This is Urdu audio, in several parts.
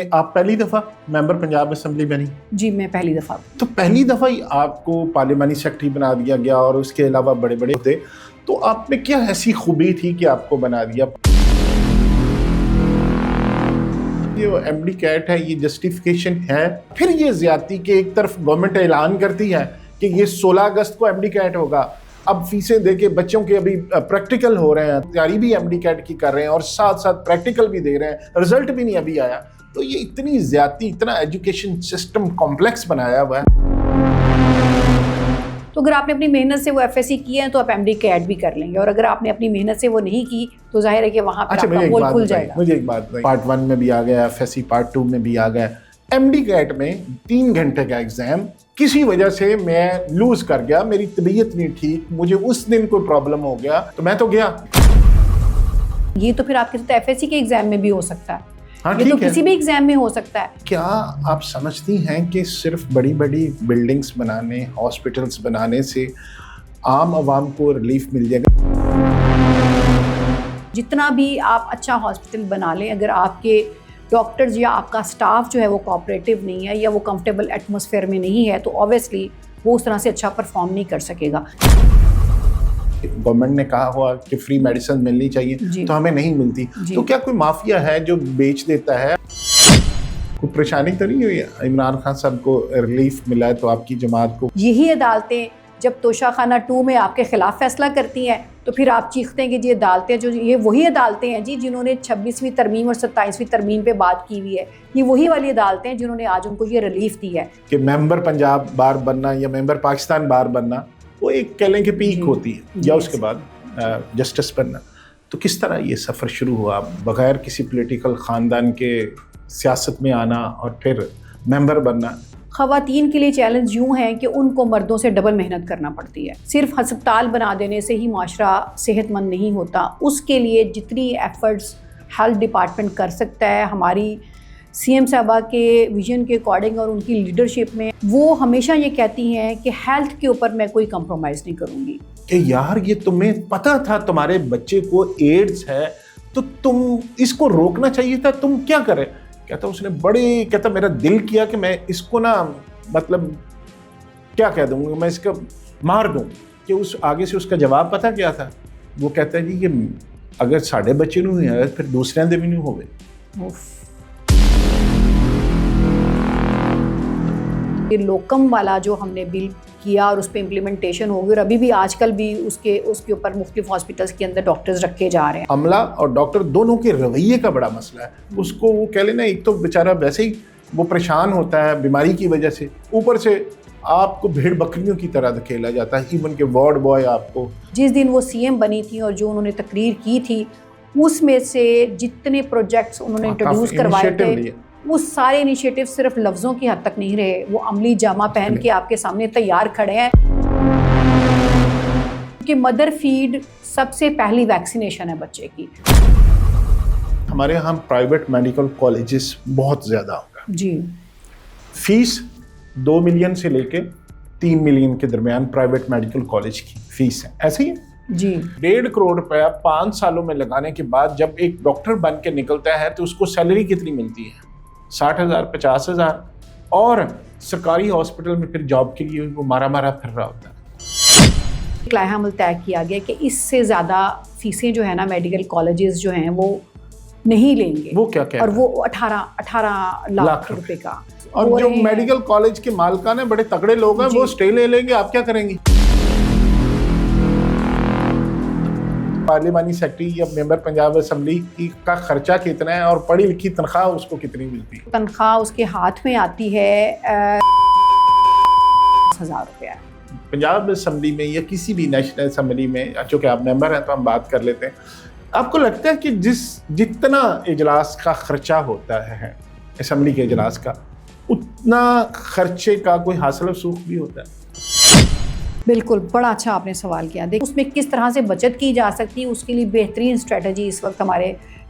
آپ پہلی دفعہ ممبر پنجاب اسمبلی بنی؟ جی میں پہلی دفعہ. تو پہلی دفعہ ہی آپ کو پارلیمانی سیکرٹری بنا دیا گیا اور اس کے علاوہ بڑے بڑے ہوتے، تو آپ میں کیا ایسی خوبی تھی کہ آپ کو بنا دیا؟ یہ ایم ڈی کیٹ ہے، یہ جسٹیفیکیشن ہے؟ پھر یہ زیادتی کہ ایک طرف گورنمنٹ اعلان کرتی ہے کہ یہ 16 اگست کو ایم ڈی کیٹ ہوگا، اب فیسیں دے کے بچوں کے ابھی پریکٹیکل ہو رہے ہیں، تیاری بھی ایم ڈی کیٹ کی کر رہے ہیں اور ساتھ ساتھ پریکٹیکل بھی دے رہے ہیں، رزلٹ بھی نہیں ابھی آیا. تو یہ اتنی زیادتی، اتنا ایجوکیشن سسٹم کمپلیکس بنایا ہوا ہے. تو اگر آپ نے اپنی محنت سے وہ ایف ایس سی کی ہے تو آپ ایم ڈی کیٹ بھی کر لیں گے، اور اگر آپ نے اپنی محنت سے وہ نہیں کی تو ظاہر ہے کہ وہاں پہ آپ کا پول کھل جائے گا. مجھے ایک بات بتائیے، پارٹ 1 میں بھی آ گیا، ایف ایس سی پارٹ 2 میں بھی آ گیا. ایم ڈی کیٹ میں 3 گھنٹے کا ایگزام، کسی وجہ سے میں لوز کر گیا، میری طبیعت نہیں ٹھیک، مجھے اس دن کوئی پرابلم ہو گیا تو میں تو گیا. یہ تو پھر آپ کے ساتھ ایف ایس سی کے ایگزام میں بھی ہو سکتا ہے، یہ تو کسی بھی ایگزام میں ہو سکتا ہے. کیا آپ سمجھتی ہیں کہ صرف بڑی بڑی بلڈنگز بنانے، ہاسپٹلز بنانے سے عام عوام کو ریلیف مل جائے گا؟ جتنا بھی آپ اچھا ہاسپٹل بنا لیں، اگر آپ کے ڈاکٹرز یا آپ کا سٹاف جو ہے وہ کوآپریٹو نہیں ہے یا وہ کمفرٹیبل ایٹماسفیئر میں نہیں ہے، تو اوبیسلی وہ اس طرح سے اچھا پرفارم نہیں کر سکے گا. گورنمنٹ نے کہا ہوا کہ فری میڈیسن ملنی چاہیے تو ہمیں نہیں ملتی، تو کیا کوئی مافیا ہے جو بیچ دیتا ہے؟ کوئی پریشانی تو نہیں ہوئی عمران خان صاحب کو ریلیف ملا ہے تو آپ کی جماعت کو؟ یہی عدالتیں جب توشہ خانہ 2 میں آپ کے خلاف فیصلہ کرتی ہیں تو پھر آپ چیختے ہیں کہ جی عدالتیں جو یہ وہی عدالتیں ہیں جی جنہوں نے 26ویں ترمیم اور 27ویں ترمیم پہ بات کی ہوئی ہے. یہ وہی والی عدالتیں ہیں جنہوں نے آج ان کو یہ ریلیف دی ہے. کہ ممبر پنجاب بار بننا یا ممبر پاکستان بار بننا وہ ایک کہہ لیں کہ پیک ہوتی ہے، یا اس کے بعد جسٹس بننا. تو کس طرح یہ سفر شروع ہوا بغیر کسی پولیٹیکل خاندان کے سیاست میں آنا اور پھر ممبر بننا؟ خواتین کے لیے چیلنج یوں ہے کہ ان کو مردوں سے ڈبل محنت کرنا پڑتی ہے. صرف ہسپتال بنا دینے سے ہی معاشرہ صحت مند نہیں ہوتا، اس کے لیے جتنی ایفرٹس ہیلتھ ڈپارٹمنٹ کر سکتا ہے، ہماری سی ایم صاحبہ کے ویژن کے اکارڈنگ اور ان کی لیڈرشپ میں، وہ ہمیشہ یہ کہتی ہیں کہ ہیلتھ کے اوپر میں کوئی کمپرومائز نہیں کروں گی. کہ یار یہ تمہیں پتہ تھا تمہارے بچے کو ایڈز ہے تو تم اس کو روکنا چاہیے تھا، تم کیا کرے؟ کہتا اس نے کہتا میرا دل کیا کہ میں اس کو نا مطلب کیا کہہ دوں گا، میں اس کا مار دوں. کہ اس آگے سے اس کا جواب پتہ کیا تھا؟ وہ کہتا ہے جی کہ اگر ساڑھے بچے نوں ہے پھر دوسرے دے بھی نہیں ہوئے. یہ لوکم والا جو ہم نے بل کیا اور اس پہ امپلیمنٹیشن ہوگی، اور ابھی بھی آج کل بھی اس کے اوپر مختلف ہاسپٹلس کے اندر ڈاکٹرز رکھے جا رہے ہیں. عملہ اور ڈاکٹر دونوں کے رویے کا بڑا مسئلہ ہے. اس کو وہ کہہ لینا، ایک تو بیچارہ ویسے ہی وہ پریشان ہوتا ہے بیماری کی وجہ سے، اوپر سے آپ کو بھیڑ بکریوں کی طرح دھکیلا جاتا ہے. ایون کہ وارڈ بوائے آپ کو جس دن وہ سی ایم بنی تھی اور جو انہوں نے تقریر کی تھی، اس میں سے جتنے پروجیکٹس انہوں نے انٹروڈیوس کروائے تھے، وہ سارے انیشیٹو صرف لفظوں کی حد تک نہیں رہے، وہ عملی جامہ پہن کے آپ کے سامنے تیار کھڑے ہیں. کہ مدر فیڈ سب سے پہلی ویکسینیشن ہے بچے کی. ہمارے یہاں پرائیویٹ میڈیکل کالجز بہت زیادہ ہوگا جی. فیس 2 ملین سے لے کے 3 ملین کے درمیان پرائیویٹ میڈیکل کالج کی فیس ہے، ایسے ہی جی. 1.5 کروڑ روپیہ 5 سالوں میں لگانے کے بعد جب ایک ڈاکٹر بن کے نکلتا ہے تو اس کو سیلری کتنی ملتی ہے؟ 60,000 50,000. اور سرکاری ہاسپٹل میں پھر جاب کے لیے وہ مارا پھر رہا ہوتا ہے. لائحہ عمل طے کیا گیا کہ اس سے زیادہ فیسیں جو ہے نا میڈیکل کالجز جو ہیں وہ نہیں لیں گے. وہ کیا اور وہ 18 لاکھ روپے کا. اور جو میڈیکل کالج کے مالکان ہیں بڑے تگڑے لوگ ہیں، وہ اسٹے لے لیں گے. آپ کیا کریں گے؟ پارلیمانی سیکرٹری یا ممبر پنجاب اسمبلی کا خرچہ کتنا ہے اور پڑھی لکھی تنخواہ اس کو کتنی ملتی ہے؟ تنخواہ اس کے ہاتھ میں آتی ہے 10,000 روپیہ. پنجاب اسمبلی میں یا کسی بھی نیشنل اسمبلی میں، چونکہ آپ ممبر ہیں تو ہم بات کر لیتے ہیں، آپ کو لگتا ہے کہ جتنا اجلاس کا خرچہ ہوتا ہے اسمبلی کے اجلاس کا، اتنا خرچے کا کوئی حاصل وصول بھی ہوتا ہے؟ بالکل، بڑا اچھا آپ نے سوال کیا. دیکھ اس میں کس طرح سے بچت کی جا سکتی ہے، اس کے لیے بہترین اسٹریٹجی اس وقت ہمارے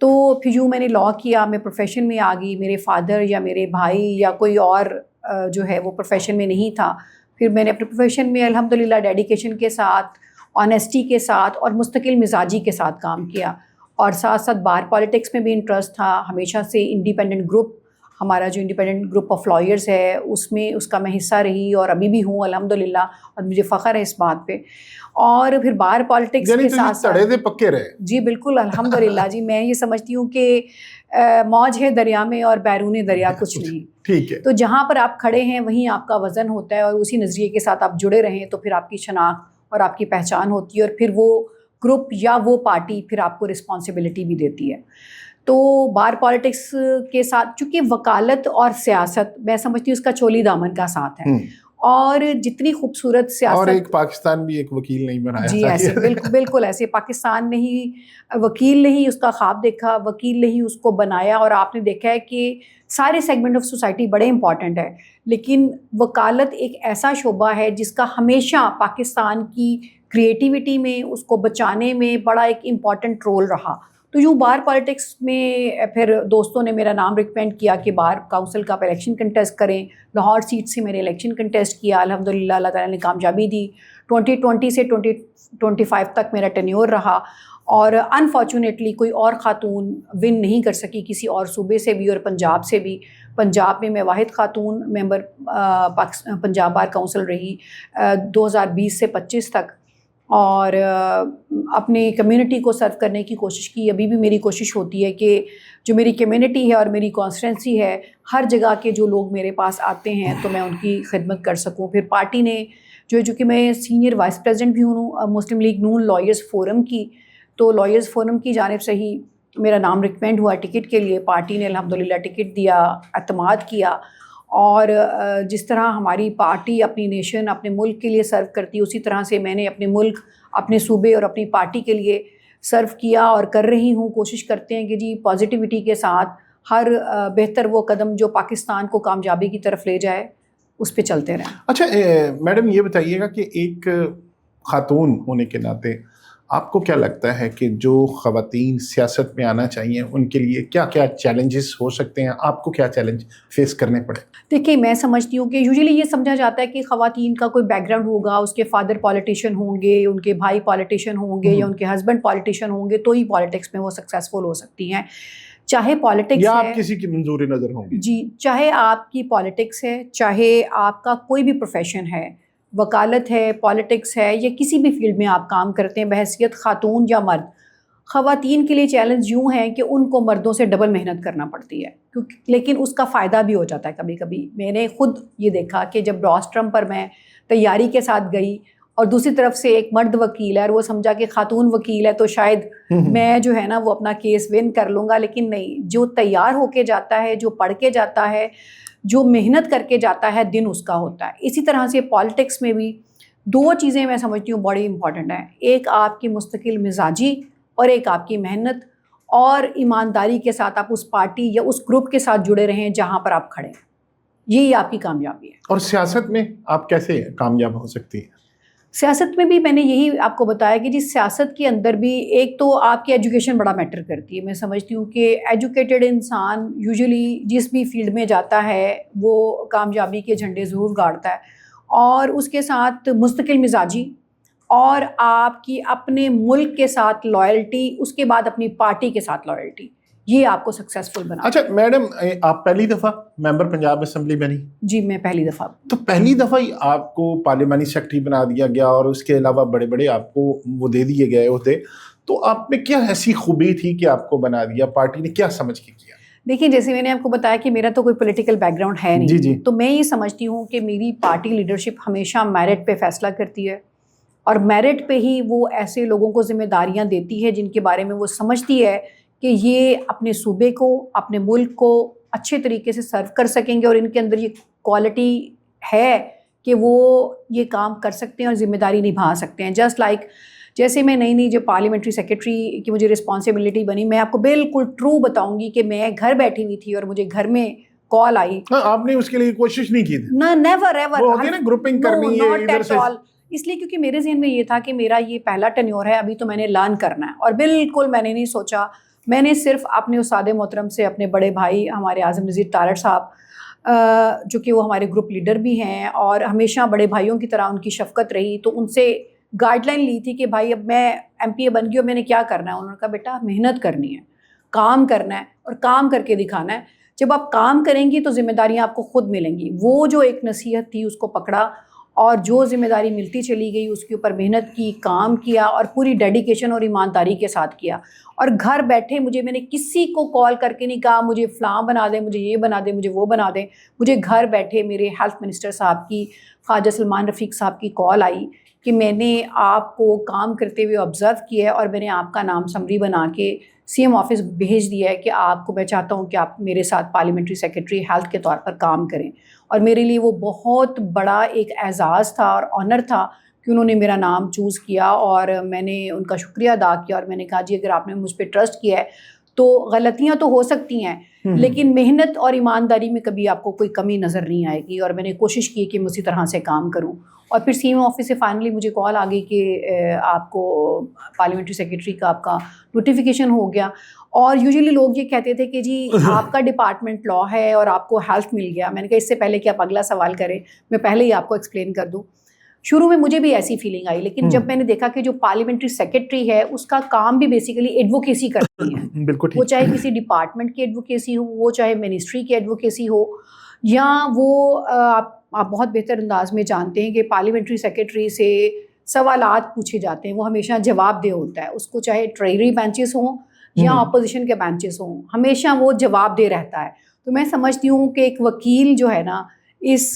تو پھر یوں میں نے لاء کیا, میں پروفیشن میں آ گئی. میرے فادر یا میرے بھائی یا کوئی اور جو ہے وہ پروفیشن میں نہیں تھا. پھر میں نے اپنے پروفیشن میں الحمدللہ ڈیڈیکیشن کے ساتھ, آنیسٹی کے ساتھ اور مستقل مزاجی کے ساتھ کام کیا. اور ساتھ ساتھ بار پالیٹکس میں بھی انٹرسٹ تھا ہمیشہ سے. انڈیپینڈنٹ گروپ, ہمارا جو انڈیپینڈنٹ گروپ آف لائرز ہے اس میں اس کا میں حصہ رہی اور ابھی بھی ہوں الحمدللہ, اور مجھے فخر ہے اس بات پہ. اور پھر بار پالیٹکس کے ساتھ سڑے دے پکے رہے. جی بالکل الحمدللہ جی. میں یہ سمجھتی ہوں کہ موج ہے دریا میں اور بیرون دریا کچھ نہیں. ٹھیک ہے. تو جہاں پر آپ کھڑے ہیں وہیں آپ کا وزن ہوتا ہے, اور اسی نظریے کے ساتھ آپ جڑے رہیں تو پھر آپ کی شناخت اور آپ کی پہچان ہوتی ہے, اور پھر وہ گروپ یا وہ پارٹی پھر آپ کو رسپانسبلٹی بھی دیتی ہے. تو بار پالیٹکس کے ساتھ چونکہ وکالت اور سیاست میں سمجھتی ہوں اس کا چولی دامن کا ساتھ ہے, اور جتنی خوبصورت سیاست. اور ایک پاکستان بھی ایک وکیل نہیں بنایا. جی ایسے بالکل ایسے پاکستان نے ہی, وکیل نے ہی اس کا خواب دیکھا, وکیل نے ہی اس کو بنایا. اور آپ نے دیکھا ہے کہ سارے سیگمنٹ آف سوسائٹی بڑے امپورٹنٹ ہے, لیکن وکالت ایک ایسا شعبہ ہے جس کا ہمیشہ پاکستان کی کریٹیوٹی میں, اس کو بچانے میں بڑا ایک امپورٹنٹ رول رہا. تو یوں بار پالیٹکس میں پھر دوستوں نے میرا نام ریکمینڈ کیا کہ بار کونسل کا آپ الیکشن کنٹیسٹ کریں. لاہور سیٹ سے میں نے الیکشن کنٹیسٹ کیا, الحمدللہ اللہ تعالیٰ نے کامیابی دی. 2020 سے 2025 تک میرا ٹینیور رہا, اور انفارچونیٹلی کوئی اور خاتون ون نہیں کر سکی کسی اور صوبے سے بھی اور پنجاب سے بھی. پنجاب میں واحد خاتون ممبر پنجاب بار کونسل رہی 2020 سے 25 تک, اور اپنی کمیونٹی کو سرو کرنے کی کوشش کی. ابھی بھی میری کوشش ہوتی ہے کہ جو میری کمیونٹی ہے اور میری کانسٹیٹنسی ہے, ہر جگہ کے جو لوگ میرے پاس آتے ہیں تو میں ان کی خدمت کر سکوں. پھر پارٹی نے جو کہ میں سینئر وائس پریزیڈنٹ بھی ہوں مسلم لیگ نون لائرز فورم کی, تو لائرز فورم کی جانب سے ہی میرا نام ریکمینڈ ہوا ٹکٹ کے لیے. پارٹی نے الحمدللہ ٹکٹ دیا, اعتماد کیا, اور جس طرح ہماری پارٹی اپنی نیشن اپنے ملک کے لیے سرو کرتی ہے اسی طرح سے میں نے اپنے ملک, اپنے صوبے اور اپنی پارٹی کے لیے سرو کیا اور کر رہی ہوں. کوشش کرتے ہیں کہ جی پازیٹیوٹی کے ساتھ ہر بہتر وہ قدم جو پاکستان کو کامیابی کی طرف لے جائے اس پہ چلتے رہیں. اچھا میڈم یہ بتائیے گا کہ ایک خاتون ہونے کے ناطے آپ کو کیا لگتا ہے کہ جو خواتین سیاست میں آنا چاہیے ان کے لیے کیا کیا چیلنجز ہو سکتے ہیں؟ آپ کو کیا چیلنج فیس کرنے پڑے؟ دیکھیے میں سمجھتی ہوں کہ یوزلی یہ سمجھا جاتا ہے کہ خواتین کا کوئی بیک گراؤنڈ ہوگا, اس کے فادر پالیٹیشین ہوں گے, ان کے بھائی پالیٹیشین ہوں گے, یا ان کے ہسبینڈ پالیٹیشین ہوں گے, تو ہی پالیٹکس میں وہ سکسیزفل ہو سکتی ہیں. چاہے پالیٹکس یا آپ کسی کی منظوری نظر ہوں گی, جی چاہے آپ کی پالیٹکس ہے, چاہے آپ کا کوئی بھی پروفیشن ہے, وکالت ہے, پالیٹکس ہے, یا کسی بھی فیلڈ میں آپ کام کرتے ہیں بحیثیت خاتون یا مرد. خواتین کے لیے چیلنج یوں ہے کہ ان کو مردوں سے ڈبل محنت کرنا پڑتی ہے, لیکن اس کا فائدہ بھی ہو جاتا ہے کبھی کبھی. میں نے خود یہ دیکھا کہ جب روسٹرم پر میں تیاری کے ساتھ گئی اور دوسری طرف سے ایک مرد وکیل ہے اور وہ سمجھا کہ خاتون وکیل ہے تو شاید میں جو ہے نا وہ اپنا کیس ون کر لوں گا, لیکن نہیں. جو تیار ہو کے جاتا ہے, جو پڑھ کے جاتا ہے, جو محنت کر کے جاتا ہے, دن اس کا ہوتا ہے. اسی طرح سے پالیٹکس میں بھی دو چیزیں میں سمجھتی ہوں بڑی امپورٹنٹ ہیں. ایک آپ کی مستقل مزاجی اور ایک آپ کی محنت اور ایمانداری کے ساتھ آپ اس پارٹی یا اس گروپ کے ساتھ جڑے رہیں جہاں پر آپ کھڑے ہیں. یہی آپ کی کامیابی ہے. اور سیاست میں آپ کیسے کامیاب ہو سکتی ہیں؟ سیاست میں بھی میں نے یہی آپ کو بتایا کہ جس سیاست کے اندر بھی ایک تو آپ کی ایجوکیشن بڑا میٹر کرتی ہے. میں سمجھتی ہوں کہ ایجوکیٹڈ انسان یوزلی جس بھی فیلڈ میں جاتا ہے وہ کامیابی کے جھنڈے ضرور گاڑتا ہے, اور اس کے ساتھ مستقل مزاجی اور آپ کی اپنے ملک کے ساتھ لائلٹی, اس کے بعد اپنی پارٹی کے ساتھ لائلٹی, یہ آپ کو سکسیزفل بنا. اچھا میڈم آپ پہلی دفعہ ممبر پنجاب اسمبلی بنی؟ جی میں پہلی دفعہ. تو پہلی دفعہ ہی آپ کو پارلیمانی سیکرٹری بنا دیا گیا اور اس کے علاوہ بڑے بڑے آپ کو وہ دے دیے گئے ہوتے, تو آپ میں کیا ایسی خوبی تھی کہ آپ کو بنا دیا؟ پارٹی نے کیا سمجھ کے کیا؟ دیکھیے جیسے میں نے آپ کو بتایا کہ میرا تو کوئی پولیٹیکل بیک گراؤنڈ ہے نہیں, جی. تو میں یہ سمجھتی ہوں کہ میری پارٹی لیڈرشپ ہمیشہ میرٹ پہ فیصلہ کرتی ہے, اور میرٹ پہ ہی وہ ایسے لوگوں کو ذمہ داریاں دیتی ہے جن کے بارے میں وہ سمجھتی ہے کہ یہ اپنے صوبے کو, اپنے ملک کو اچھے طریقے سے سرو کر سکیں گے, اور ان کے اندر یہ کوالٹی ہے کہ وہ یہ کام کر سکتے ہیں اور ذمہ داری نبھا سکتے ہیں. جسٹ لائک جیسے میں نئی جو پارلیمنٹری سیکرٹری کی مجھے رسپانسبلٹی بنی, میں آپ کو بالکل ٹرو بتاؤں گی کہ میں گھر بیٹھی ہوئی تھی اور مجھے گھر میں کال آئی. آپ نے اس کے لیے کوشش نہیں کی تھی؟ نہ, نیور ایور. وہ ہوتی ہے نا گروپنگ کرنی ہے ادھر سے, اس لیے کیونکہ میرے ذہن میں یہ تھا کہ میرا یہ پہلا ٹینیور ہے, ابھی تو میں نے لرن کرنا ہے, اور بالکل میں نے نہیں سوچا. میں نے صرف اپنے استاد محترم سے، اپنے بڑے بھائی ہمارے اعظم نذیر تارڑ صاحب جو کہ وہ ہمارے گروپ لیڈر بھی ہیں اور ہمیشہ بڑے بھائیوں کی طرح ان کی شفقت رہی، تو ان سے گائیڈ لائن لی تھی کہ بھائی اب میں ایم پی اے بن گئی اور میں نے کیا کرنا ہے. انہوں نے کہا بیٹا محنت کرنی ہے، کام کرنا ہے اور کام کر کے دکھانا ہے. جب آپ کام کریں گی تو ذمہ داریاں آپ کو خود ملیں گی. وہ جو ایک نصیحت تھی اس کو پکڑا اور جو ذمہ داری ملتی چلی گئی اس کے اوپر محنت کی، کام کیا اور پوری ڈیڈیکیشن اور ایمانداری کے ساتھ کیا. اور گھر بیٹھے میں نے کسی کو کال کر کے نہیں کہا مجھے فلاں بنا دیں، مجھے یہ بنا دیں، مجھے وہ بنا دیں. مجھے گھر بیٹھے میرے ہیلتھ منسٹر صاحب کی، خواجہ سلمان رفیق صاحب کی کال آئی کہ میں نے آپ کو کام کرتے ہوئے آبزرو کیا ہے اور میں نے آپ کا نام سمری بنا کے سی ایم آفس بھیج دیا ہے کہ آپ کو، میں چاہتا ہوں کہ آپ میرے ساتھ پارلیمنٹری سیکرٹری ہیلتھ کے طور پر کام کریں. اور میرے لیے وہ بہت بڑا ایک اعزاز تھا اور آنر تھا کہ انہوں نے میرا نام چوز کیا اور میں نے ان کا شکریہ ادا کیا. اور میں نے کہا جی اگر آپ نے مجھ پہ ٹرسٹ کیا ہے تو غلطیاں تو ہو سکتی ہیں لیکن محنت اور ایمانداری میں کبھی آپ کو کوئی کمی نظر نہیں آئے گی. اور میں نے کوشش کی کہ میں اسی طرح سے کام کروں. اور پھر سی ایم آفس سے فائنلی مجھے کال آ گئی کہ آپ کو پارلیمنٹری سیکرٹری کا آپ کا نوٹیفیکیشن ہو گیا. اور یوزلی لوگ یہ کہتے تھے کہ جی آپ کا ڈپارٹمنٹ لاء ہے اور آپ کو ہیلتھ مل گیا. میں نے کہا اس سے پہلے کہ آپ اگلا سوال کریں میں پہلے ہی آپ کو ایکسپلین کر دوں. شروع میں مجھے بھی ایسی فیلنگ آئی لیکن جب میں نے دیکھا کہ جو پارلیمنٹری سیکرٹری ہے اس کا کام بھی بیسیکلی ایڈوکیسی کرتی ہے. بالکل وہ چاہے کسی ڈپارٹمنٹ کی ایڈوکیسی ہو، وہ چاہے منسٹری کی ایڈوکیسی ہو، یا وہ آپ بہت بہتر انداز میں جانتے ہیں کہ پارلیمنٹری سیکرٹری سے سوالات پوچھے جاتے ہیں، وہ ہمیشہ جواب دہ ہوتا ہے. اس کو چاہے ٹریجری بینچز ہوں یا اپوزیشن کے بینچز ہوں، ہمیشہ وہ جواب دہ رہتا ہے. تو میں سمجھتی ہوں کہ ایک وکیل جو ہے نا اس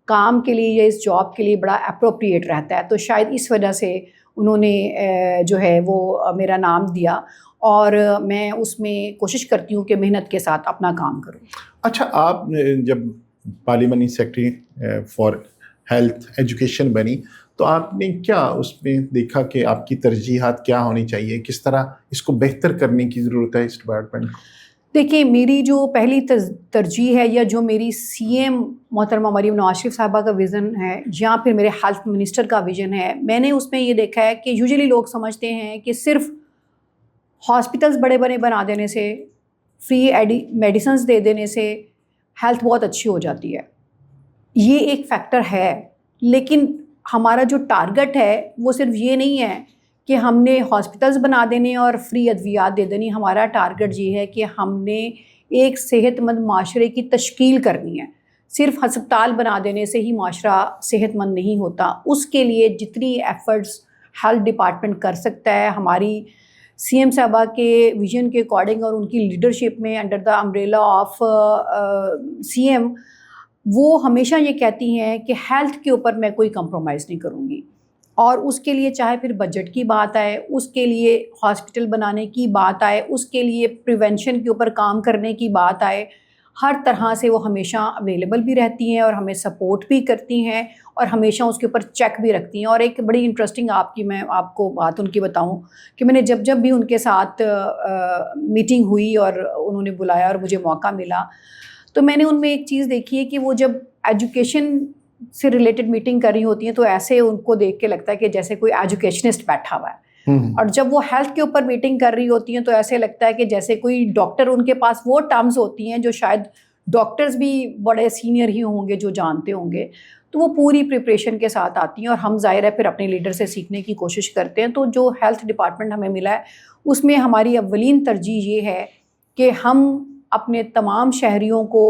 کام کے لیے یا اس جاب کے لیے بڑا اپروپریٹ رہتا ہے. تو شاید اس وجہ سے انہوں نے جو ہے وہ میرا نام دیا اور میں اس میں کوشش کرتی ہوں کہ محنت کے ساتھ اپنا کام کروں. اچھا، آپ جب parliamentary secretary for health education بنی تو آپ نے کیا اس میں دیکھا کہ آپ کی ترجیحات کیا ہونی چاہیے، کس طرح اس کو بہتر کرنے کی ضرورت ہے اس ڈپارٹمنٹ کو؟ دیکھیں میری جو پہلی ترجیح ہے یا جو میری سی ایم محترمہ مریم نواز شریف صاحبہ کا ویژن ہے یا پھر میرے ہیلتھ منسٹر کا ویژن ہے، میں نے اس میں یہ دیکھا ہے کہ یوزلی لوگ سمجھتے ہیں کہ صرف ہاسپٹلس بڑے بڑے بنا دینے سے، فری میڈیسنز دے دینے سے ہیلتھ بہت اچھی ہو جاتی ہے. یہ ایک فیکٹر ہے لیکن ہمارا جو ٹارگٹ ہے وہ صرف یہ نہیں ہے کہ ہم نے ہاسپٹلس بنا دینے اور فری ادویات دے دینی. ہمارا ٹارگٹ یہ ہے کہ ہم نے ایک صحت مند معاشرے کی تشکیل کرنی ہے. صرف ہسپتال بنا دینے سے ہی معاشرہ صحت مند نہیں ہوتا. اس کے لیے جتنی ایفرٹس ہیلتھ ڈپارٹمنٹ کر سکتا ہے، ہماری سی ایم صاحبہ کے ویژن کے اکارڈنگ اور ان کی لیڈرشپ میں under the umbrella of CM, وہ ہمیشہ یہ کہتی ہیں کہ ہیلتھ کے اوپر میں کوئی کمپرومائز نہیں کروں گی. اور اس کے لیے چاہے پھر بجٹ کی بات آئے، اس کے لیے ہاسپٹل بنانے کی بات آئے، اس کے لیے پریونشن کے اوپر کام کرنے کی بات آئے، ہر طرح سے وہ ہمیشہ اویلیبل بھی رہتی ہیں اور ہمیں سپورٹ بھی کرتی ہیں اور ہمیشہ اس کے اوپر چیک بھی رکھتی ہیں. اور ایک بڑی انٹرسٹنگ میں آپ کو بات ان کی بتاؤں کہ میں نے جب بھی ان کے ساتھ میٹنگ ہوئی اور انہوں نے بلایا اور مجھے موقع ملا تو میں نے ان میں ایک چیز دیکھی ہے کہ وہ جب ایجوکیشن سے ریلیٹڈ میٹنگ کر رہی ہوتی ہیں تو ایسے ان کو دیکھ کے لگتا ہے کہ جیسے کوئی ایجوکیشنسٹ بیٹھا ہوا ہے. اور جب وہ ہیلتھ کے اوپر میٹنگ کر رہی ہوتی ہیں تو ایسے لگتا ہے کہ جیسے کوئی ڈاکٹر، ان کے پاس وہ ٹرمز ہوتی ہیں جو شاید ڈاکٹرز بھی بڑے سینئر ہی ہوں گے جو جانتے ہوں گے. تو وہ پوری پریپریشن کے ساتھ آتی ہیں اور ہم ظاہر ہے پھر اپنے لیڈر سے سیکھنے کی کوشش کرتے ہیں. تو جو ہیلتھ ڈپارٹمنٹ ہمیں ملا ہے اس میں ہماری اولین ترجیح یہ ہے کہ ہم اپنے تمام شہریوں کو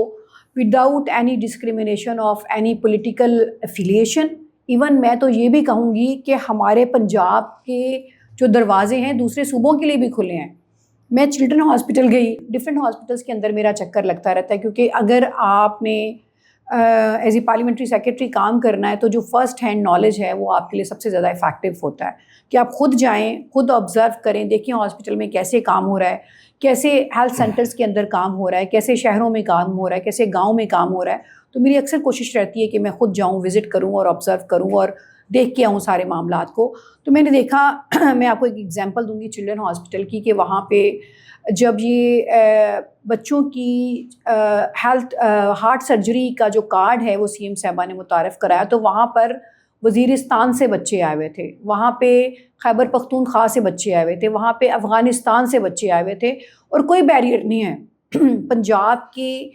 without any discrimination of any political affiliation, even میں تو یہ بھی کہوں گی کہ ہمارے پنجاب کے جو دروازے ہیں دوسرے صوبوں کے لیے بھی کھلے ہیں. میں چلڈرن ہاسپٹل گئی، ڈفرینٹ ہاسپٹلس کے اندر میرا چکر لگتا رہتا ہے کیونکہ اگر آپ نے ایز اے پارلیمنٹری سیکرٹری کام کرنا ہے تو جو فرسٹ ہینڈ نالج ہے وہ آپ کے لیے سب سے زیادہ افیکٹو ہوتا ہے کہ آپ خود جائیں، خود آبزرو کریں، دیکھیں ہاسپٹل میں کیسے کام ہو رہا ہے، کیسے ہیلتھ سینٹرز کے اندر کام ہو رہا ہے، کیسے شہروں میں کام ہو رہا ہے، کیسے گاؤں میں کام ہو رہا ہے. تو میری اکثر کوشش رہتی ہے کہ میں خود جاؤں، وزٹ کروں اور آبزرو کروں اور دیکھ کے آؤں سارے معاملات کو. تو میں نے دیکھا، میں آپ کو ایک ایگزامپل دوں گی چلڈرن ہاسپٹل کی، کہ وہاں پہ جب یہ بچوں کی ہیلتھ ہارٹ سرجری کا جو کارڈ ہے وہ سی ایم صاحبہ نے متعارف کرایا تو وہاں پر وزیرستان سے بچے آئے ہوئے تھے, وہاں پہ خیبر پختونخوا سے بچے آئے ہوئے تھے, وہاں پہ افغانستان سے بچے آئے ہوئے تھے, اور کوئی بیریئر نہیں ہے. پنجاب کی